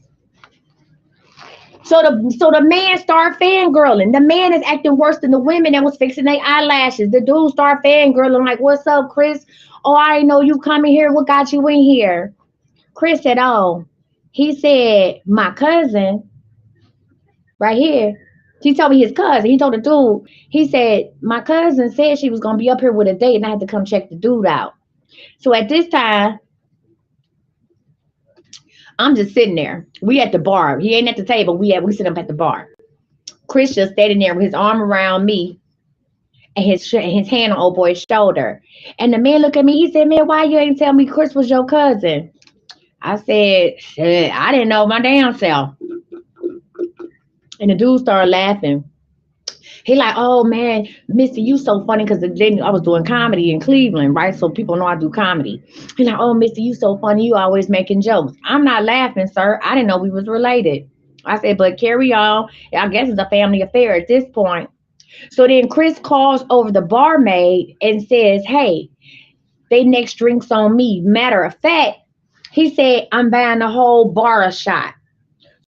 So the man started fangirling. The man is acting worse than the women that was fixing their eyelashes. The dude started fangirling like, "What's up, Chris? Oh, I didn't know you coming here. What got you in here?" Chris said, "Oh," he said, "My cousin." right here. He told me his cousin. He told the dude, he said, my cousin said she was going to be up here with a date and I had to come check the dude out. So at this time, I'm just sitting there. We at the bar. He ain't at the table. We sit up at the bar. Chris just standing there with his arm around me and his hand on old boy's shoulder. And the man looked at me. He said, man, why you ain't tell me Chris was your cousin? I said, shit, I didn't know my damn self. And the dude started laughing. He like, oh man, Misty, you so funny because then I was doing comedy in Cleveland, right? So people know I do comedy. He like, oh Misty, you so funny. You always making jokes. I'm not laughing, sir. I didn't know we was related. I said, but carry on. I guess it's a family affair at this point. So then Chris calls over the barmaid and says, hey, they next drinks on me. Matter of fact, he said, I'm buying the whole bar a shot.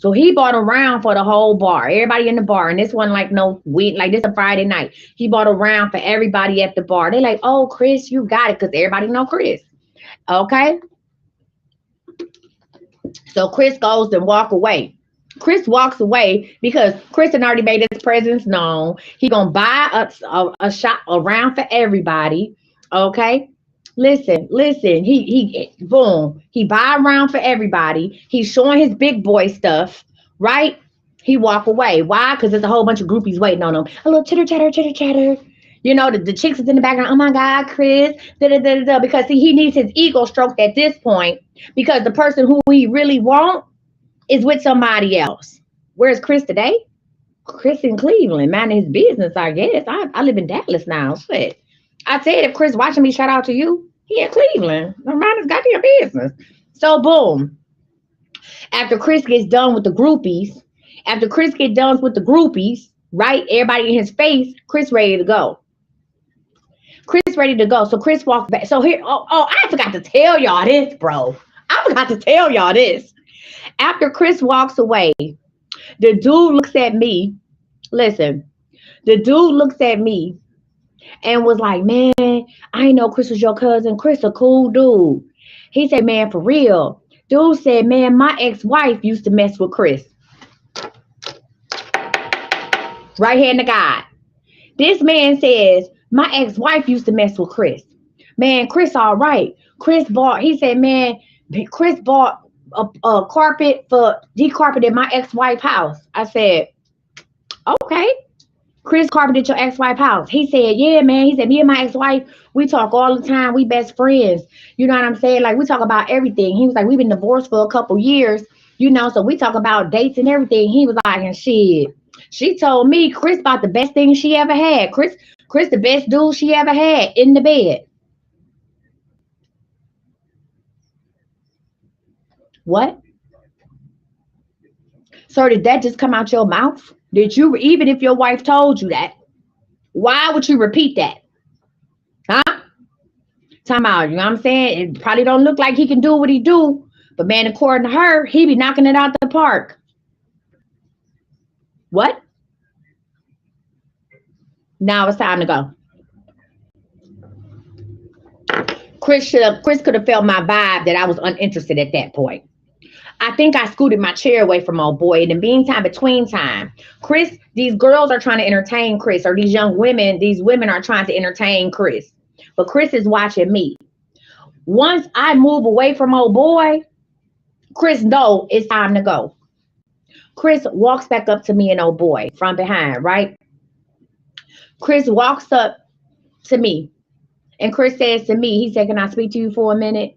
So he bought a round for the whole bar, everybody in the bar. And this one like no week, like this a Friday night. He bought a round for everybody at the bar. They like, oh, Chris, you got it, because everybody know Chris. Okay. So Chris goes and walk away. Chris walks away because Chris had already made his presence known. He gonna buy a shot, a round for everybody. Okay. Listen. He boom. He buy a round for everybody. He's showing his big boy stuff, right? He walk away. Why? Because there's a whole bunch of groupies waiting on him. A little chitter chatter. You know, the chicks is in the background. Oh my God, Chris. Da. Because see, he needs his ego stroked at this point because the person who he really wants is with somebody else. Where's Chris today? Chris in Cleveland, minding his business, I guess. I live in Dallas now. Shit. I said, if Chris watching me, shout out to you. He in Cleveland. Mind his goddamn business. So boom. After Chris gets done with the groupies, right? Everybody in his face, Chris ready to go. So Chris walked back. So here, I forgot to tell y'all this, bro. After Chris walks away, the dude looks at me. Listen, the dude looks at me and was like, man, I ain't know Chris was your cousin. Chris a cool dude. He said, man, for real. Dude said, man, my ex-wife used to mess with Chris. Right hand to God. This man says, my ex-wife used to mess with Chris. Man, Chris all right. Chris bought a carpet for decarpeted my ex-wife's house. I said, okay. Chris carpeted your ex-wife's house. He said, yeah, man. He said, me and my ex-wife, we talk all the time. We best friends. You know what I'm saying? Like, we talk about everything. He was like, we've been divorced for a couple years, you know, so we talk about dates and everything. He was like, and shit. She told me Chris about the best thing she ever had. Chris the best dude she ever had in the bed. What? Sir, did that just come out your mouth? Did you, even if your wife told you that, why would you repeat that? Huh? Time out, you know what I'm saying? It probably don't look like he can do what he do, but man, according to her, he be knocking it out the park. What? Now it's time to go. Chris could have felt my vibe that I was uninterested at that point. I think I scooted my chair away from old boy. In the meantime, between time, Chris, these girls are trying to entertain Chris, or these women are trying to entertain Chris. But Chris is watching me. Once I move away from old boy, Chris knows it's time to go. Chris walks back up to me and old boy from behind, right? Chris walks up to me. And Chris says to me, he said, can I speak to you for a minute?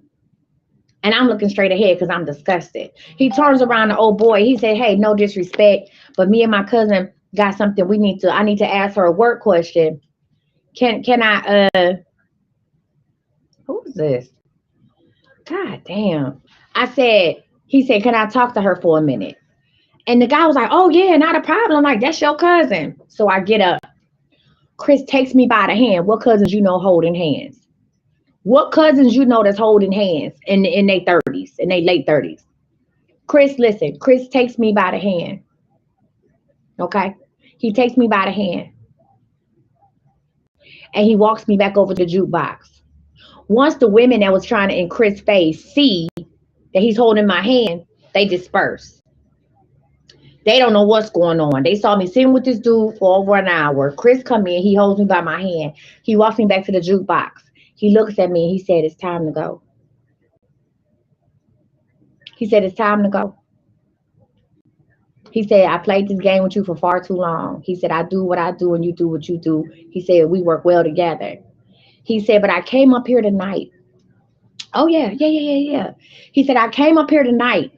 And I'm looking straight ahead because I'm disgusted. He turns around to old boy. He said, hey, no disrespect, but me and my cousin got something I need to ask her a work question. Can I, who is this? God damn. He said, can I talk to her for a minute? And the guy was like, oh yeah, not a problem. I'm like, that's your cousin. So I get up. Chris takes me by the hand. What cousins you know holding hands? What cousins you know that's holding hands in their 30s, in their late 30s? Chris, listen, Chris takes me by the hand. Okay? He takes me by the hand. And he walks me back over to the jukebox. Once the women that was trying to in Chris' face see that he's holding my hand, they disperse. They don't know what's going on. They saw me sitting with this dude for over an hour. Chris come in. He holds me by my hand. He walks me back to the jukebox. He looks at me and he said, "It's time to go." He said, "It's time to go." He said, "I played this game with you for far too long." He said, "I do what I do and you do what you do." He said, "We work well together." He said, "But I came up here tonight." Oh, yeah, yeah, yeah, yeah, yeah. He said, "I came up here tonight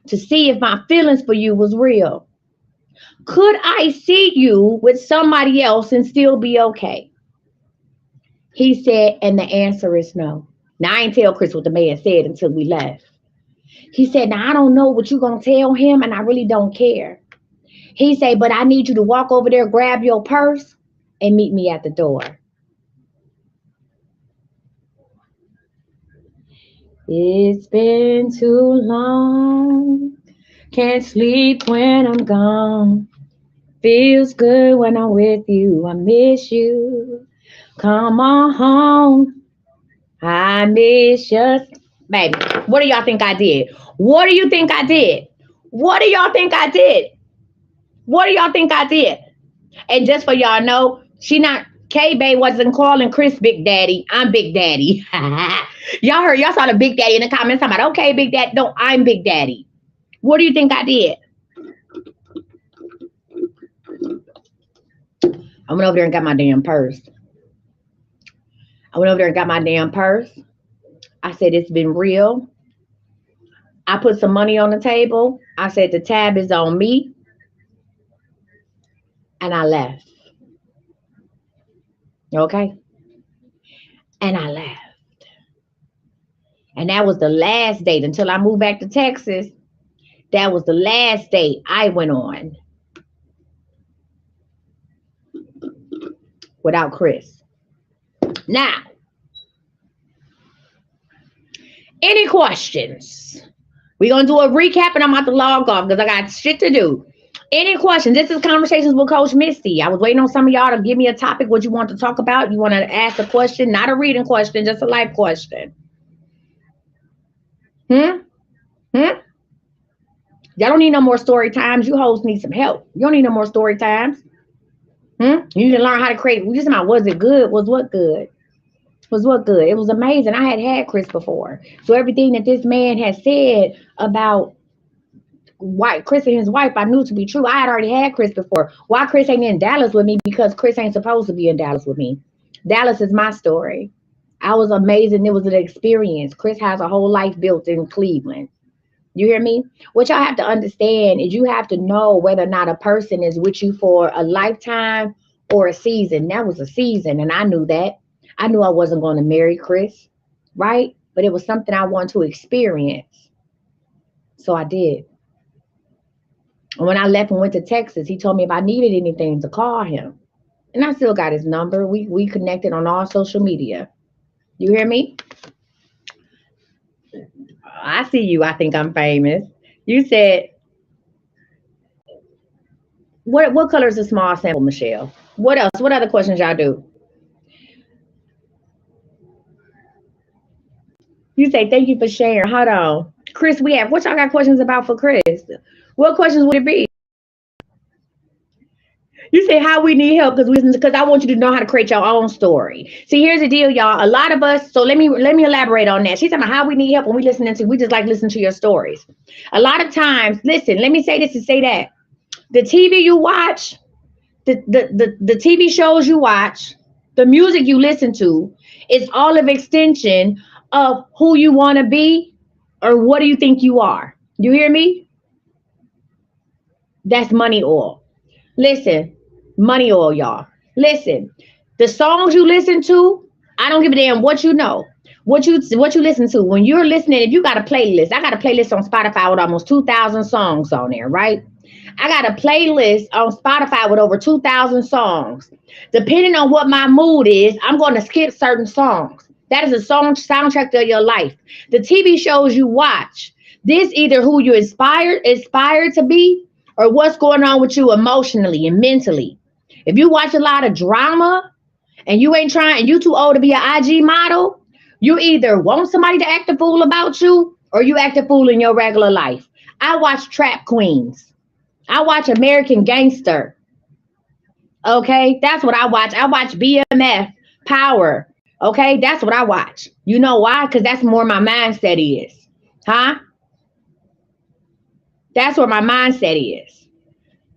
to see if my feelings for you was real. Could I see you with somebody else and still be okay?" He said, "And the answer is no." Now, I ain't tell Chris what the man said until we left. He said, "Now, I don't know what you're going to tell him, and I really don't care." He said, "But I need you to walk over there, grab your purse, and meet me at the door." It's been too long. Can't sleep when I'm gone. Feels good when I'm with you. I miss you. Come on home. I miss you. Baby, what do y'all think I did? What do you think I did? What do y'all think I did? What do y'all think I did? And just for y'all know, she not K Bay wasn't calling Chris Big Daddy. I'm Big Daddy. Y'all saw the Big Daddy in the comments talking about, okay, Big Daddy. No, I'm Big Daddy. What do you think I did? I went over there and got my damn purse. I went over there and got my damn purse. I said, "It's been real." I put some money on the table. I said, "The tab is on me." And I left. Okay? And I left. And that was the last date until I moved back to Texas. That was the last date I went on without Chris. Now, any questions? We're going to do a recap and I'm about to log off because I got shit to do. Any questions? This is Conversations with Coach Misty. I was waiting on some of y'all to give me a topic, what you want to talk about. You want to ask a question, not a reading question, just a life question. Hmm? Hmm? Y'all don't need no more story times. You hoes need some help. You don't need no more story times. You need to learn how to create. We just about, was it good? Was what good? Was what good? It was amazing. I had Chris before. So everything that this man has said about Chris and his wife, I knew to be true. I had already had Chris before. Why Chris ain't in Dallas with me? Because Chris ain't supposed to be in Dallas with me. Dallas is my story. I was amazing. It was an experience. Chris has a whole life built in Cleveland. You hear me? What y'all have to understand is you have to know whether or not a person is with you for a lifetime or a season. That was a season, and I knew that. I knew I wasn't going to marry Chris, right? But it was something I wanted to experience. So I did. And when I left and went to Texas, he told me if I needed anything to call him. And I still got his number. We connected on all social media. You hear me? I see you. I think I'm famous. You said, what color is the small sample, Michelle? What else? What other questions y'all do? You say, "Thank you for sharing." Hold on. Chris, what y'all got questions about for Chris? What questions would it be? You say how we need help because I want you to know how to create your own story. See, here's the deal, y'all. A lot of us. So let me elaborate on that. She's talking about how we need help when we just like listening to your stories. A lot of times, listen. Let me say this and say that the TV you watch, the TV shows you watch, the music you listen to, is all of extension of who you want to be or what do you think you are. You hear me? That's money oil. Listen, money oil, y'all. Listen, the songs you listen to, I don't give a damn what you know. What you listen to when you're listening. If you got a playlist, I got a playlist on Spotify with almost 2,000 songs on there, right? I got a playlist on Spotify with over 2,000 songs. Depending on what my mood is, I'm going to skip certain songs. That is a song soundtrack of your life. The TV shows you watch, this either who you inspired to be or what's going on with you emotionally and mentally. If you watch a lot of drama and you ain't trying, and you too old to be an IG model, you either want somebody to act a fool about you or you act a fool in your regular life. I watch Trap Queens. I watch American Gangster. Okay, that's what I watch. I watch BMF, Power. Okay, that's what I watch. You know why? Because that's more my mindset is. Huh? That's where my mindset is.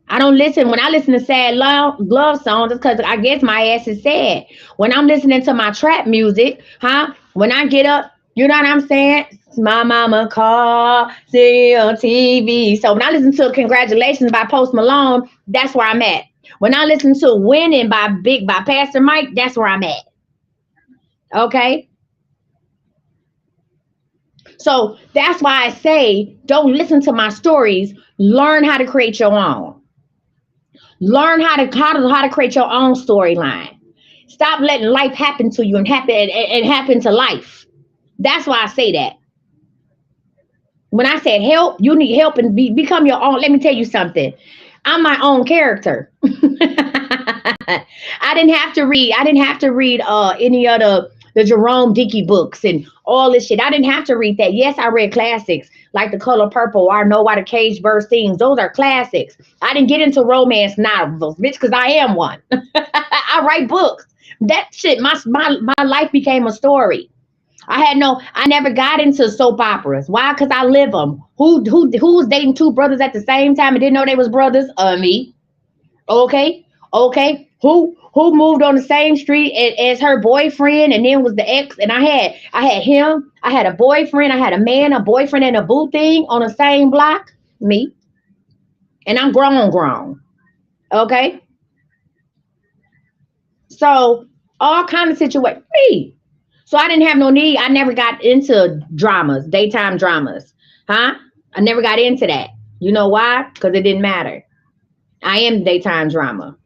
I don't listen. When I listen to sad love songs, it's because I guess my ass is sad. When I'm listening to my trap music, huh? When I get up, you know what I'm saying? My mama call, see on TV. So when I listen to Congratulations by Post Malone, that's where I'm at. When I listen to Winning by Pastor Mike, that's where I'm at. Okay? So that's why I say don't listen to my stories. Learn how to create your own. Learn how to create your own storyline. Stop letting life happen to you and happen to life. That's why I say that. When I said help, you need help and become your own. Let me tell you something. I'm my own character. I didn't have to read any of the Jerome Dickey books and all this shit. I didn't have to read that. Yes, I read classics like The Color Purple or I Know Why the Caged Bird Sings. Those are classics. I didn't get into romance novels, bitch, because I am one. I write books. That shit, my life became a story. I never got into soap operas. Why? Because I live them. Who was dating two brothers at the same time and didn't know they was brothers? Me. Okay, okay. Who moved on the same street as her boyfriend and then was the ex? And I had him. I had a boyfriend. I had a man, a boyfriend, and a boo thing on the same block. Me. And I'm grown. Okay. So all kind of situation. Me. So I didn't have no need. I never got into dramas, daytime dramas. Huh? I never got into that. You know why? Because it didn't matter. I am daytime drama.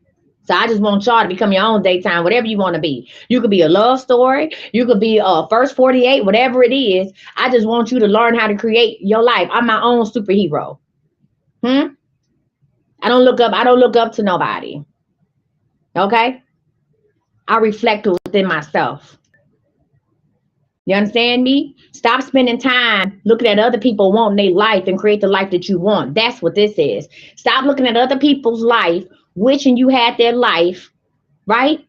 So I just want y'all to become your own daytime, whatever you want to be. You could be a love story. You could be a first 48, whatever it is. I just want you to learn how to create your life. I'm my own superhero. Hmm? I don't look up to nobody. Okay? I reflect within myself. You understand me? Stop spending time looking at other people wanting their life and create the life that you want. That's what this is. Stop looking at other people's life, wishing you had their life, right?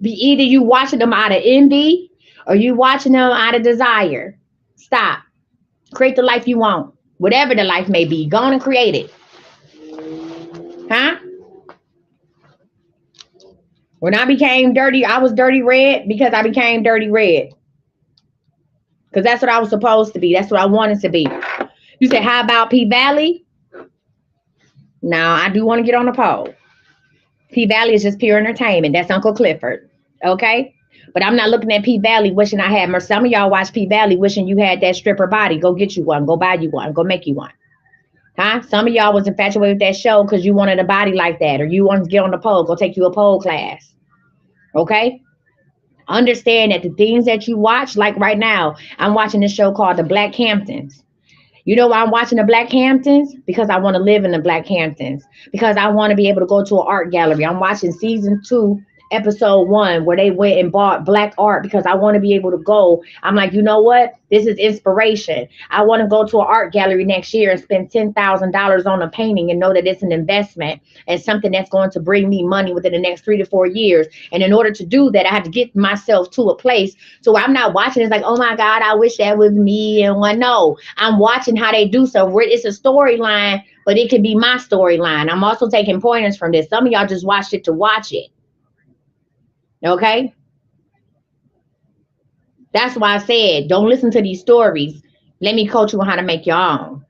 Be either you watching them out of envy or you watching them out of desire. Stop. Create the life you want. Whatever the life may be. Go on and create it. Huh? When I became dirty, I was dirty red because I became dirty red. Because that's what I was supposed to be. That's what I wanted to be. You say, how about P Valley? Now, I do want to get on the pole. P Valley is just pure entertainment. That's Uncle Clifford. Okay? But I'm not looking at P Valley wishing I had more. Some of y'all watch P Valley wishing you had that stripper body. Go get you one. Go buy you one. Go make you one. Huh? Some of y'all was infatuated with that show because you wanted a body like that or you wanted to get on the pole. Go take you a pole class. Okay? Understand that the things that you watch, like right now, I'm watching this show called The Black Hamptons. You know why I'm watching the Black Hamptons? Because I want to live in the Black Hamptons. Because I want to be able to go to an art gallery. I'm watching season 2, episode 1, where they went and bought black art because I want to be able to go. I'm like, you know what? This is inspiration. I want to go to an art gallery next year and spend $10,000 on a painting and know that it's an investment and something that's going to bring me money within the next 3 to 4 years. And in order to do that, I have to get myself to a place so I'm not watching it's like, oh my God, I wish that was me. And one, no, I'm watching how they do so. It's a storyline, but it could be my storyline. I'm also taking pointers from this. Some of y'all just watched it to watch it. Okay? That's why I said, don't listen to these stories. Let me coach you on how to make your own.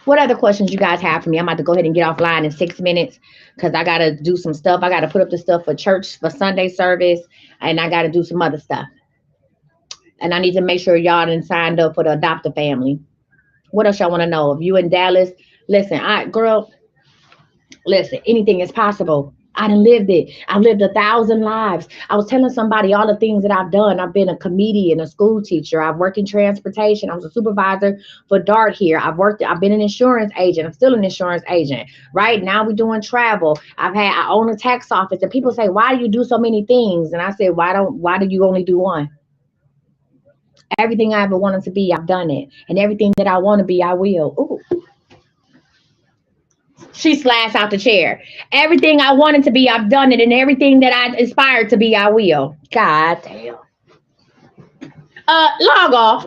What other questions you guys have for me? I'm about to go ahead and get offline in 6 minutes because I got to do some stuff. I got to put up the stuff for church, for Sunday service, and I got to do some other stuff. And I need to make sure y'all done signed up for the adoptive family. What else y'all want to know? If you in Dallas, listen, listen, anything is possible. I done lived it. I've lived 1,000 lives. I was telling somebody all the things that I've done. I've been a comedian, a school teacher. I've worked in transportation. I was a supervisor for DART here. I've been an insurance agent. I'm still an insurance agent. Right now we're doing travel. I own a tax office. And people say, why do you do so many things? And I say, why do you only do one? Everything I ever wanted to be, I've done it. And everything that I want to be, I will. Ooh. She slides out the chair. Everything I wanted to be, I've done it, and everything that I aspired to be, I will. God damn. Log off.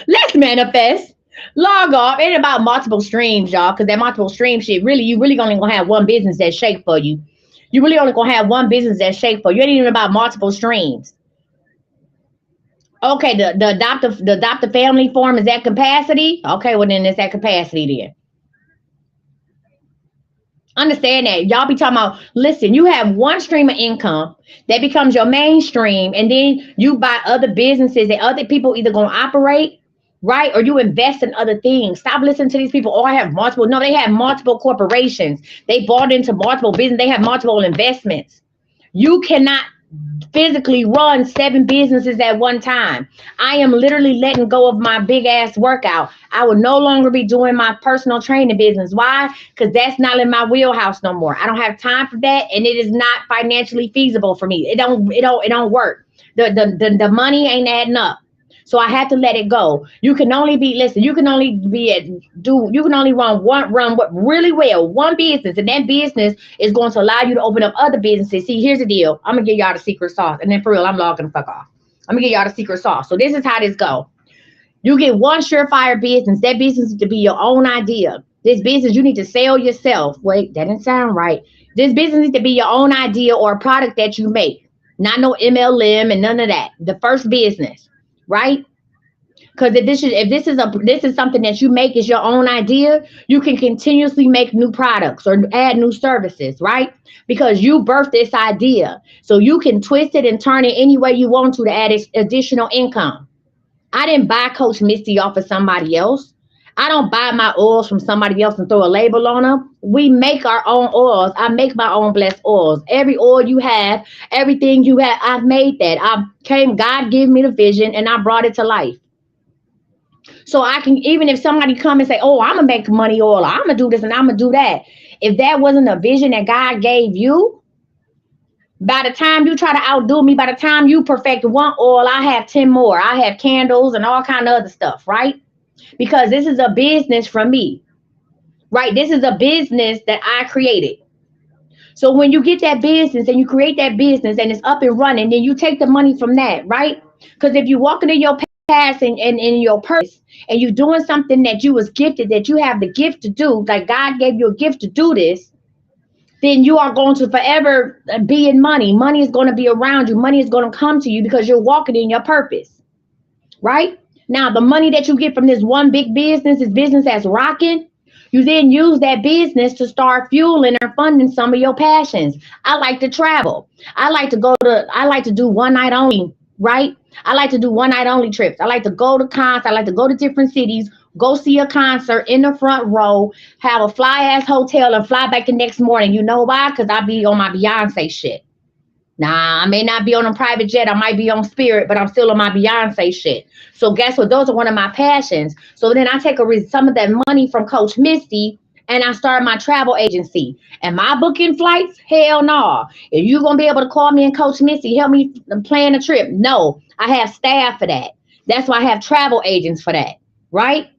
Let's manifest. Log off. It ain't about multiple streams, y'all, because that multiple stream shit, really, you really only gonna have one business that's shake for you. You really only gonna have one business that's shake for you. It ain't even about multiple streams. Okay, the adoptive family form is at capacity. Okay, well then it's at capacity then. Understand that. Y'all be talking about, listen, you have one stream of income that becomes your mainstream, and then you buy other businesses that other people either gonna operate, right? Or you invest in other things. Stop listening to these people. Oh, I have multiple. No, they have multiple corporations. They bought into multiple business. They have multiple investments. You cannot physically run 7 businesses at one time. I am literally letting go of my big ass workout. I will no longer be doing my personal training business. Why? Because that's not in my wheelhouse no more. I don't have time for that, and it is not financially feasible for me. It don't work. The money ain't adding up. So I had to let it go. You can only be, listen, you can only you can only run what really well, one business, and that business is going to allow you to open up other businesses. See, here's the deal. I'm gonna give y'all the secret sauce, and then for real, I'm logging the fuck off. I'm gonna give y'all the secret sauce. So this is how this go. You get one surefire business. That business is to be your own idea. This business you need to sell yourself. Wait, that didn't sound right. This business needs to be your own idea or a product that you make. Not no MLM and none of that. The first business. Right? Because if this is something that you make is your own idea, you can continuously make new products or add new services, right? Because you birthed this idea. So you can twist it and turn it any way you want to add additional income. I didn't buy Coach Misty off of somebody else. I don't buy my oils from somebody else and throw a label on them. We make our own oils. I make my own blessed oils. Every oil you have, everything you have, I've made that. God gave me the vision and I brought it to life. So I can, even if somebody come and say, oh, I'm gonna make money oil, I'm gonna do this and I'm gonna do that. If that wasn't a vision that God gave you, by the time you try to outdo me, by the time you perfect one oil, I have 10 more. I have candles and all kind of other stuff, right? Because this is a business from me, right? This is a business that I created. So when you get that business and you create that business and it's up and running, then you take the money from that, right? Because if you're walking in your past and in your purpose and you're doing something that you was gifted, that you have the gift to do, like God gave you a gift to do this, then you are going to forever be in money. Money is going to be around you. Money is going to come to you because you're walking in your purpose, right? Now, the money that you get from this one big business, this business that's rocking, you then use that business to start fueling or funding some of your passions. I like to travel. I like to do one night only, right? I like to do one night only trips. I like to go to concerts. I like to go to different cities, go see a concert in the front row, have a fly ass hotel and fly back the next morning. You know why? Because I be on my Beyonce shit. Nah, I may not be on a private jet. I might be on Spirit, but I'm still on my Beyonce shit. So guess what? Those are one of my passions. So then I take some of that money from Coach Misty and I start my travel agency. Am I booking flights? Hell no. If you're going to be able to call me and Coach Misty, help me plan a trip. No, I have staff for that. That's why I have travel agents for that, right?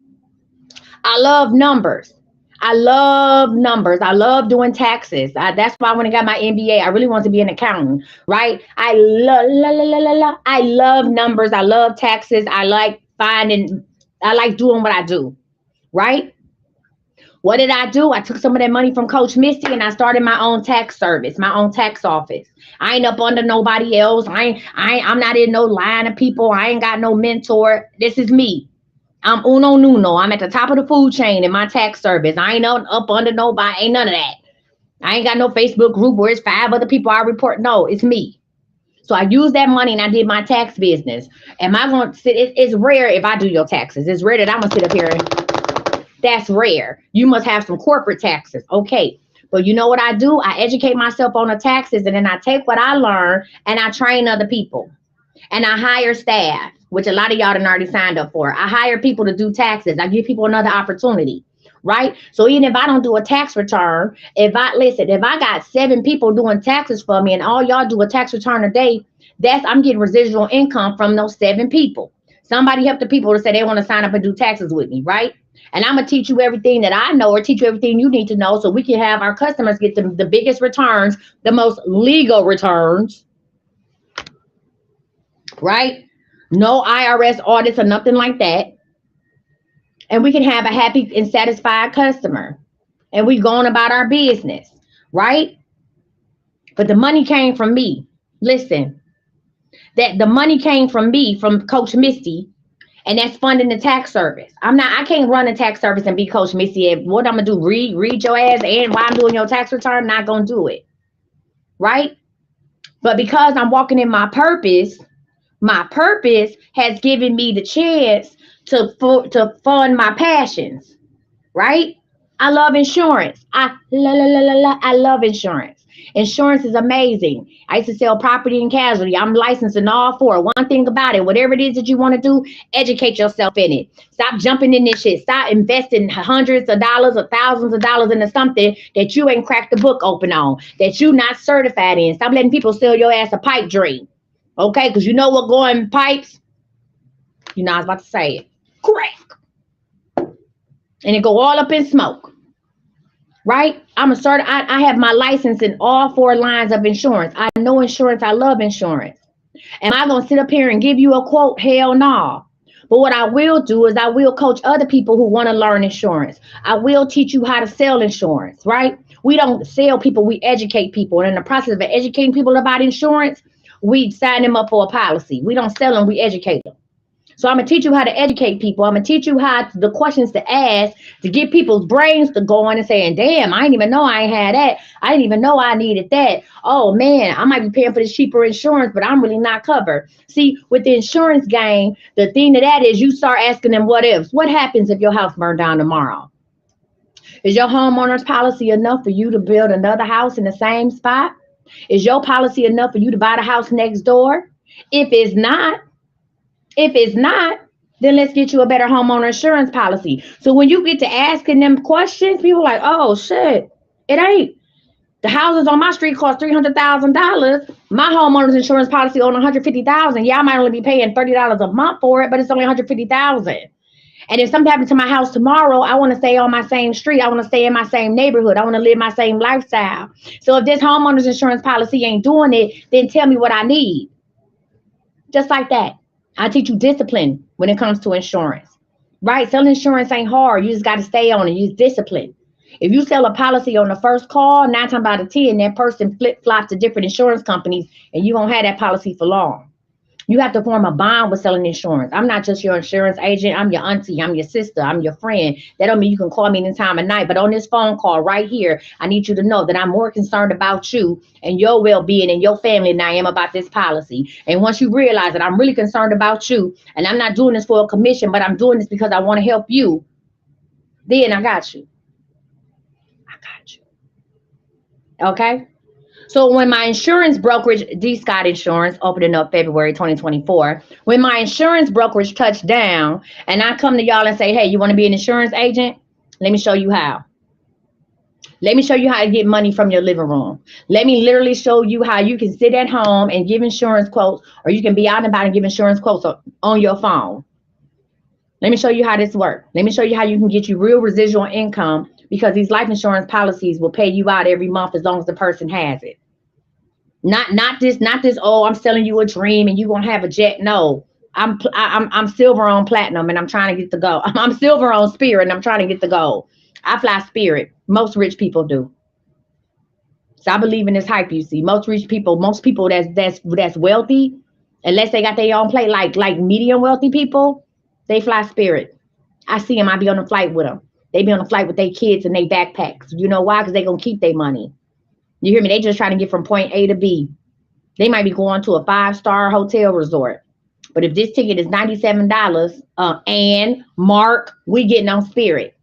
I love numbers. I love numbers. I love doing taxes. That's why when I got my MBA, I really want to be an accountant, right? I love numbers. I love taxes. I like doing what I do, right? What did I do? I took some of that money from Coach Misty and I started my own tax service, my own tax office. I ain't up under nobody else. I'm not in no line of people. I ain't got no mentor. This is me. I'm uno nuno. I'm at the top of the food chain in my tax service. I ain't up under nobody. Ain't none of that. I ain't got no Facebook group where it's 5 other people I report. No, it's me. So I used that money and I did my tax business. Am I going to sit? It's rare if I do your taxes. It's rare that I'm going to sit up here and that's rare. You must have some corporate taxes. Okay. But you know what I do? I educate myself on the taxes and then I take what I learn and I train other people. And I hire staff, which a lot of y'all done already signed up for. I hire people to do taxes. I give people another opportunity, right? So even if I don't do a tax return, if I got 7 people doing taxes for me and all y'all do a tax return a day, I'm getting residual income from those 7 people. Somebody help the people to say they want to sign up and do taxes with me, right? And I'm gonna teach you everything that I know, or teach you everything you need to know, so we can have our customers get the biggest returns, the most legal returns, right? No IRS audits or nothing like that. And we can have a happy and satisfied customer. And we going about our business, right? But the money came from me. Listen, that the money came from me, from Coach Misty, and that's funding the tax service. I can't run a tax service and be Coach Misty. And what I'm gonna do, read your ass, and while I'm doing your tax return, not gonna do it, right? But because I'm walking in my purpose has given me the chance to fund my passions, right? I love insurance. I love insurance. Insurance is amazing. I used to sell property and casualty. I'm licensed in all four. One thing about it, whatever it is that you want to do, educate yourself in it. Stop jumping in this shit. Stop investing hundreds of dollars or thousands of dollars into something that you ain't cracked the book open on, that you not certified in. Stop letting people sell your ass a pipe dream. Okay? Because you know what going pipes? You know, I was about to say it. Crack. And it go all up in smoke. Right? I have my license in all four lines of insurance. I know insurance. I love insurance. Am I going to sit up here and give you a quote? Hell no. But what I will do is I will coach other people who want to learn insurance. I will teach you how to sell insurance, right? We don't sell people, we educate people. And in the process of educating people about insurance, we sign them up for a policy. We don't sell them, we educate them. So I'm going to teach you how to educate people. I'm going to teach you the questions to ask to get people's brains to going and saying, damn, I didn't even know I ain't had that. I didn't even know I needed that. Oh, man, I might be paying for this cheaper insurance, but I'm really not covered. See, with the insurance game, the thing that is you start asking them what ifs. What happens if your house burned down tomorrow? Is your homeowner's policy enough for you to build another house in the same spot? Is your policy enough for you to buy the house next door? If it's not, then let's get you a better homeowner insurance policy. So when you get to asking them questions, people are like, oh shit, it ain't. The houses on my street cost $300,000. My homeowner's insurance policy on $150,000. Yeah, I might only be paying $30 a month for it, but it's only $150,000. And if something happens to my house tomorrow, I want to stay on my same street. I want to stay in my same neighborhood. I want to live my same lifestyle. So if this homeowner's insurance policy ain't doing it, then tell me what I need. Just like that. I teach you discipline when it comes to insurance, right? Selling insurance ain't hard. You just got to stay on it. Use discipline. If you sell a policy on the first call, 9 times out of 10, that person flip-flops to different insurance companies, and you won't have that policy for long. You have to form a bond with selling insurance. I'm not just your insurance agent. I'm your auntie. I'm your sister. I'm your friend. That don't mean you can call me any time of night. But on this phone call right here, I need you to know that I'm more concerned about you and your well-being and your family than I am about this policy. And once you realize that I'm really concerned about you, and I'm not doing this for a commission, but I'm doing this because I want to help you, then I got you. I got you. Okay? So when my insurance brokerage, D. Scott Insurance, opening up February 2024, when my insurance brokerage touched down and I come to y'all and say, hey, you want to be an insurance agent? Let me show you how. Let me show you how to get money from your living room. Let me literally show you how you can sit at home and give insurance quotes, or you can be out and about and give insurance quotes on your phone. Let me show you how this works. Let me show you how you can get you real residual income, because these life insurance policies will pay you out every month as long as the person has it. Not this, oh, I'm selling you a dream and you're gonna have a jet. No, I'm silver on platinum and I'm trying to get the gold. I'm silver on spirit and I'm trying to get the gold. I fly spirit. Most rich people do. So I believe in this hype, you see. Most people that's wealthy, unless they got their own plate, like medium wealthy people, they fly spirit. I see them, I be on the flight with them. They be on the flight with their kids and their backpacks. You know why? Because they gonna keep their money. You hear me? They just trying to get from point A to B. They might be going to a 5-star hotel resort. But if this ticket is $97, and Mark, we getting on spirit.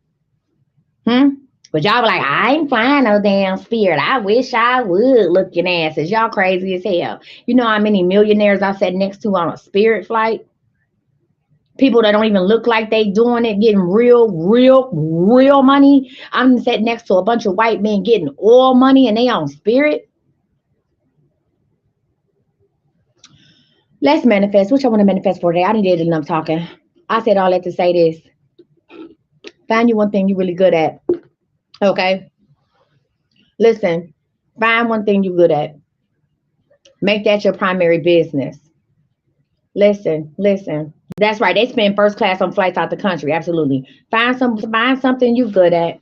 But y'all be like, I ain't flying no damn spirit. I wish I would, looking asses. Y'all crazy as hell. You know how many millionaires I sat next to on a spirit flight? People that don't even look like they doing it, getting real money. I'm sitting next to a bunch of white men getting oil money and they on spirit. Let's manifest. Which I want to manifest for today. I didn't did enough talking. I said all that to say this. Find you one thing you're really good at. Okay? Listen, find one thing you're good at. Make that your primary business. Listen. That's right. They spend first class on flights out the country. Absolutely. Find something you're good at.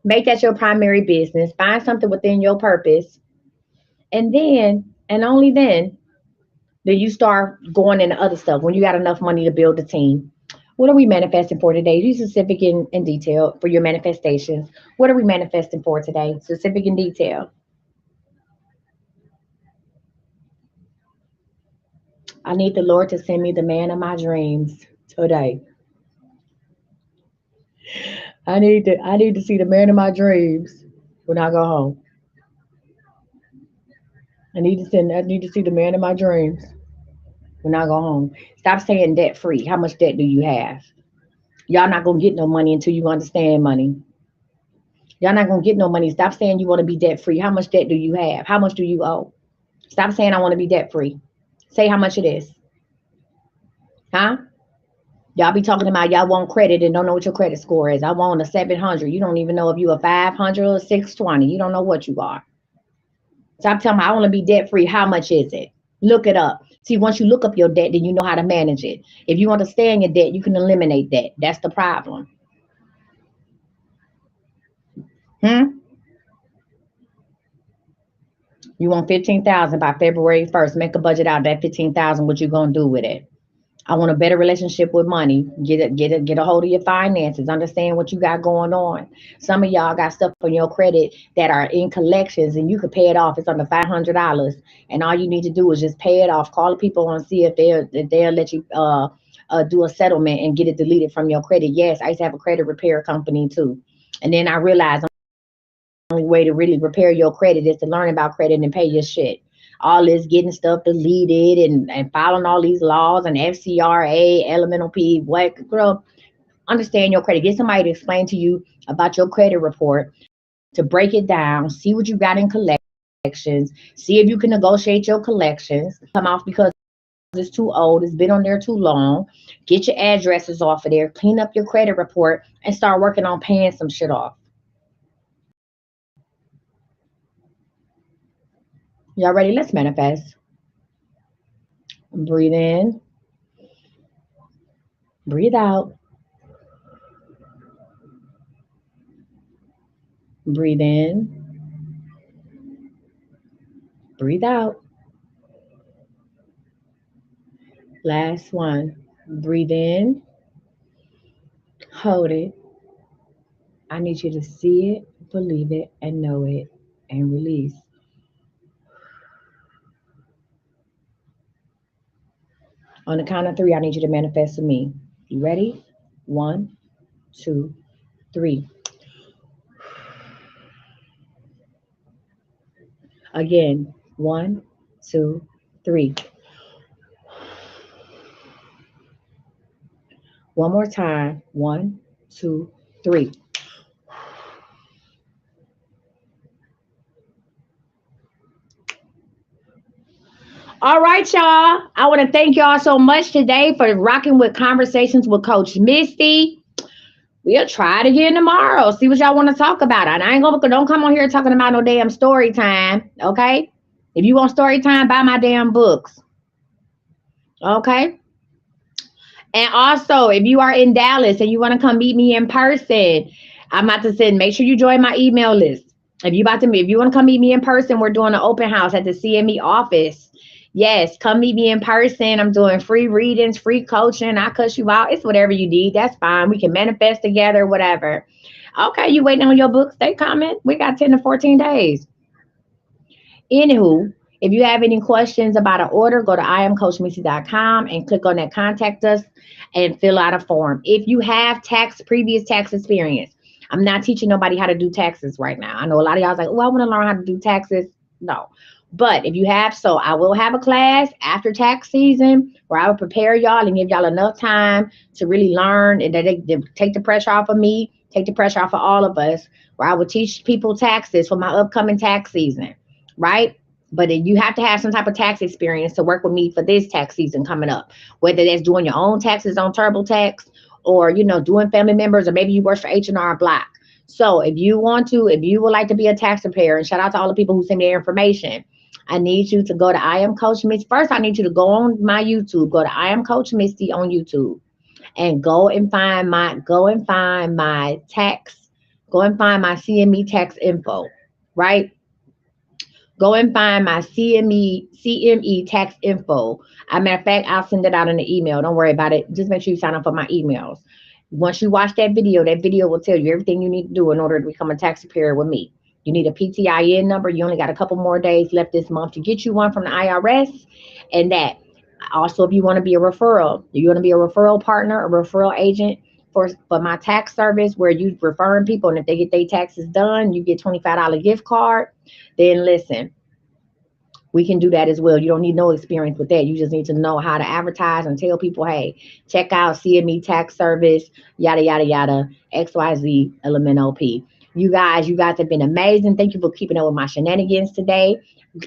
Make that your primary business. Find something within your purpose. And then, and only then you start going into other stuff when you got enough money to build a team. What are we manifesting for today? Be specific in detail for your manifestations. What are we manifesting for today? Specific in detail. I need the Lord to send me the man of my dreams today. I need to see the man of my dreams when I go home. I need to see the man of my dreams when I go home. Stop saying debt free. How much debt do you have? Y'all not gonna get no money until you understand money. Y'all not gonna get no money. Stop saying you want to be debt free. How much debt do you have? How much do you owe? Stop saying I want to be debt free. Say how much it is. Huh? Y'all be talking about y'all want credit and don't know what your credit score is. I want a 700. You don't even know if you a 500 or 620. You don't know what you are. Stop telling me I want to be debt free. How much is it? Look it up. See, once you look up your debt, then you know how to manage it. If you want to stay in your debt, you can eliminate that. That's the problem. Hmm? You want 15,000 by February 1st. Make a budget out of that 15,000. What you gonna do with it? I want a better relationship with money. Get a hold of your finances. Understand what you got going on. Some of y'all got stuff on your credit that are in collections, and you could pay it off. It's under $500, and all you need to do is just pay it off. Call the people and see if they'll let you do a settlement and get it deleted from your credit. Yes, I used to have a credit repair company too, and then I realized the only way to really repair your credit is to learn about credit and pay your shit. All this getting stuff deleted and following all these laws and FCRA, elemental P, what girl, understand your credit. Get somebody to explain to you about your credit report, to break it down, see what you got in collections, see if you can negotiate your collections, come off because it's too old, it's been on there too long. Get your addresses off of there, clean up your credit report, and start working on paying some shit off. Y'all ready? Let's manifest. Breathe in, breathe out, breathe in, breathe out. Last one. Breathe in, hold it. I need you to see it, believe it, and know it, and release. On the count of three, I need you to manifest to me. You ready? One, two, three. Again. One, two, three. One more time. One, two, three. All right, y'all. I want to thank y'all so much today for rocking with Conversations with Coach Misty. We'll try it again tomorrow. See what y'all want to talk about. And I ain't gonna don't come on here talking about no damn story time. Okay? If you want story time, buy my damn books. Okay? And also, if you are in Dallas and you want to come meet me in person, I'm about to send. Make sure you join my email list. If you want to come meet me in person, we're doing an open house at the CME office. Yes, come meet me in person. I'm doing free readings, free coaching. I cuss you out. It's whatever you need. That's fine. We can manifest together, whatever. Okay, you waiting on your books? They coming. We got 10 to 14 days. Anywho, if you have any questions about an order, go to iamcoachmissy.com and click on that contact us and fill out a form. If you have previous tax experience, I'm not teaching nobody how to do taxes right now. I know a lot of y'all like, oh, I want to learn how to do taxes. No. But if you have, so I will have a class after tax season where I will prepare y'all and give y'all enough time to really learn and that they take the pressure off of me, take the pressure off of all of us, where I will teach people taxes for my upcoming tax season, right? But you have to have some type of tax experience to work with me for this tax season coming up. Whether that's doing your own taxes on TurboTax, or doing family members, or maybe you work for H&R Block. So if you would like to be a tax preparer, and shout out to all the people who send me their information, I need you to go to I am Coach Misty. First, I need you to go on my YouTube. Go to I am Coach Misty on YouTube, and go and find my tax, go and find my CME tax info, right? Go and find my CME tax info. As a matter of fact, I'll send it out in the email. Don't worry about it. Just make sure you sign up for my emails. Once you watch that video will tell you everything you need to do in order to become a tax preparer with me. You need a PTIN number. You only got a couple more days left this month to get you one from the IRS. And that also, if you want to be a referral, you want to be a referral partner, a referral agent for my tax service, where you referring people, and if they get their taxes done, you get $25 gift card. Then listen, we can do that as well. You don't need no experience with that. You just need to know how to advertise and tell people, hey, check out CME tax service, yada, yada, yada, XYZ, LMNOP. You guys have been amazing. Thank you for keeping up with my shenanigans today.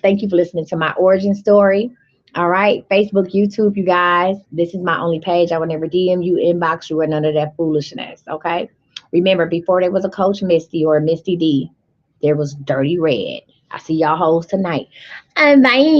Thank you for listening to my origin story. All right, Facebook, YouTube, you guys. This is my only page. I will never DM you, inbox you, or none of that foolishness. Okay. Remember, before there was a Coach Misty or a Misty D, there was Dirty Red. I see y'all hoes tonight. Bye.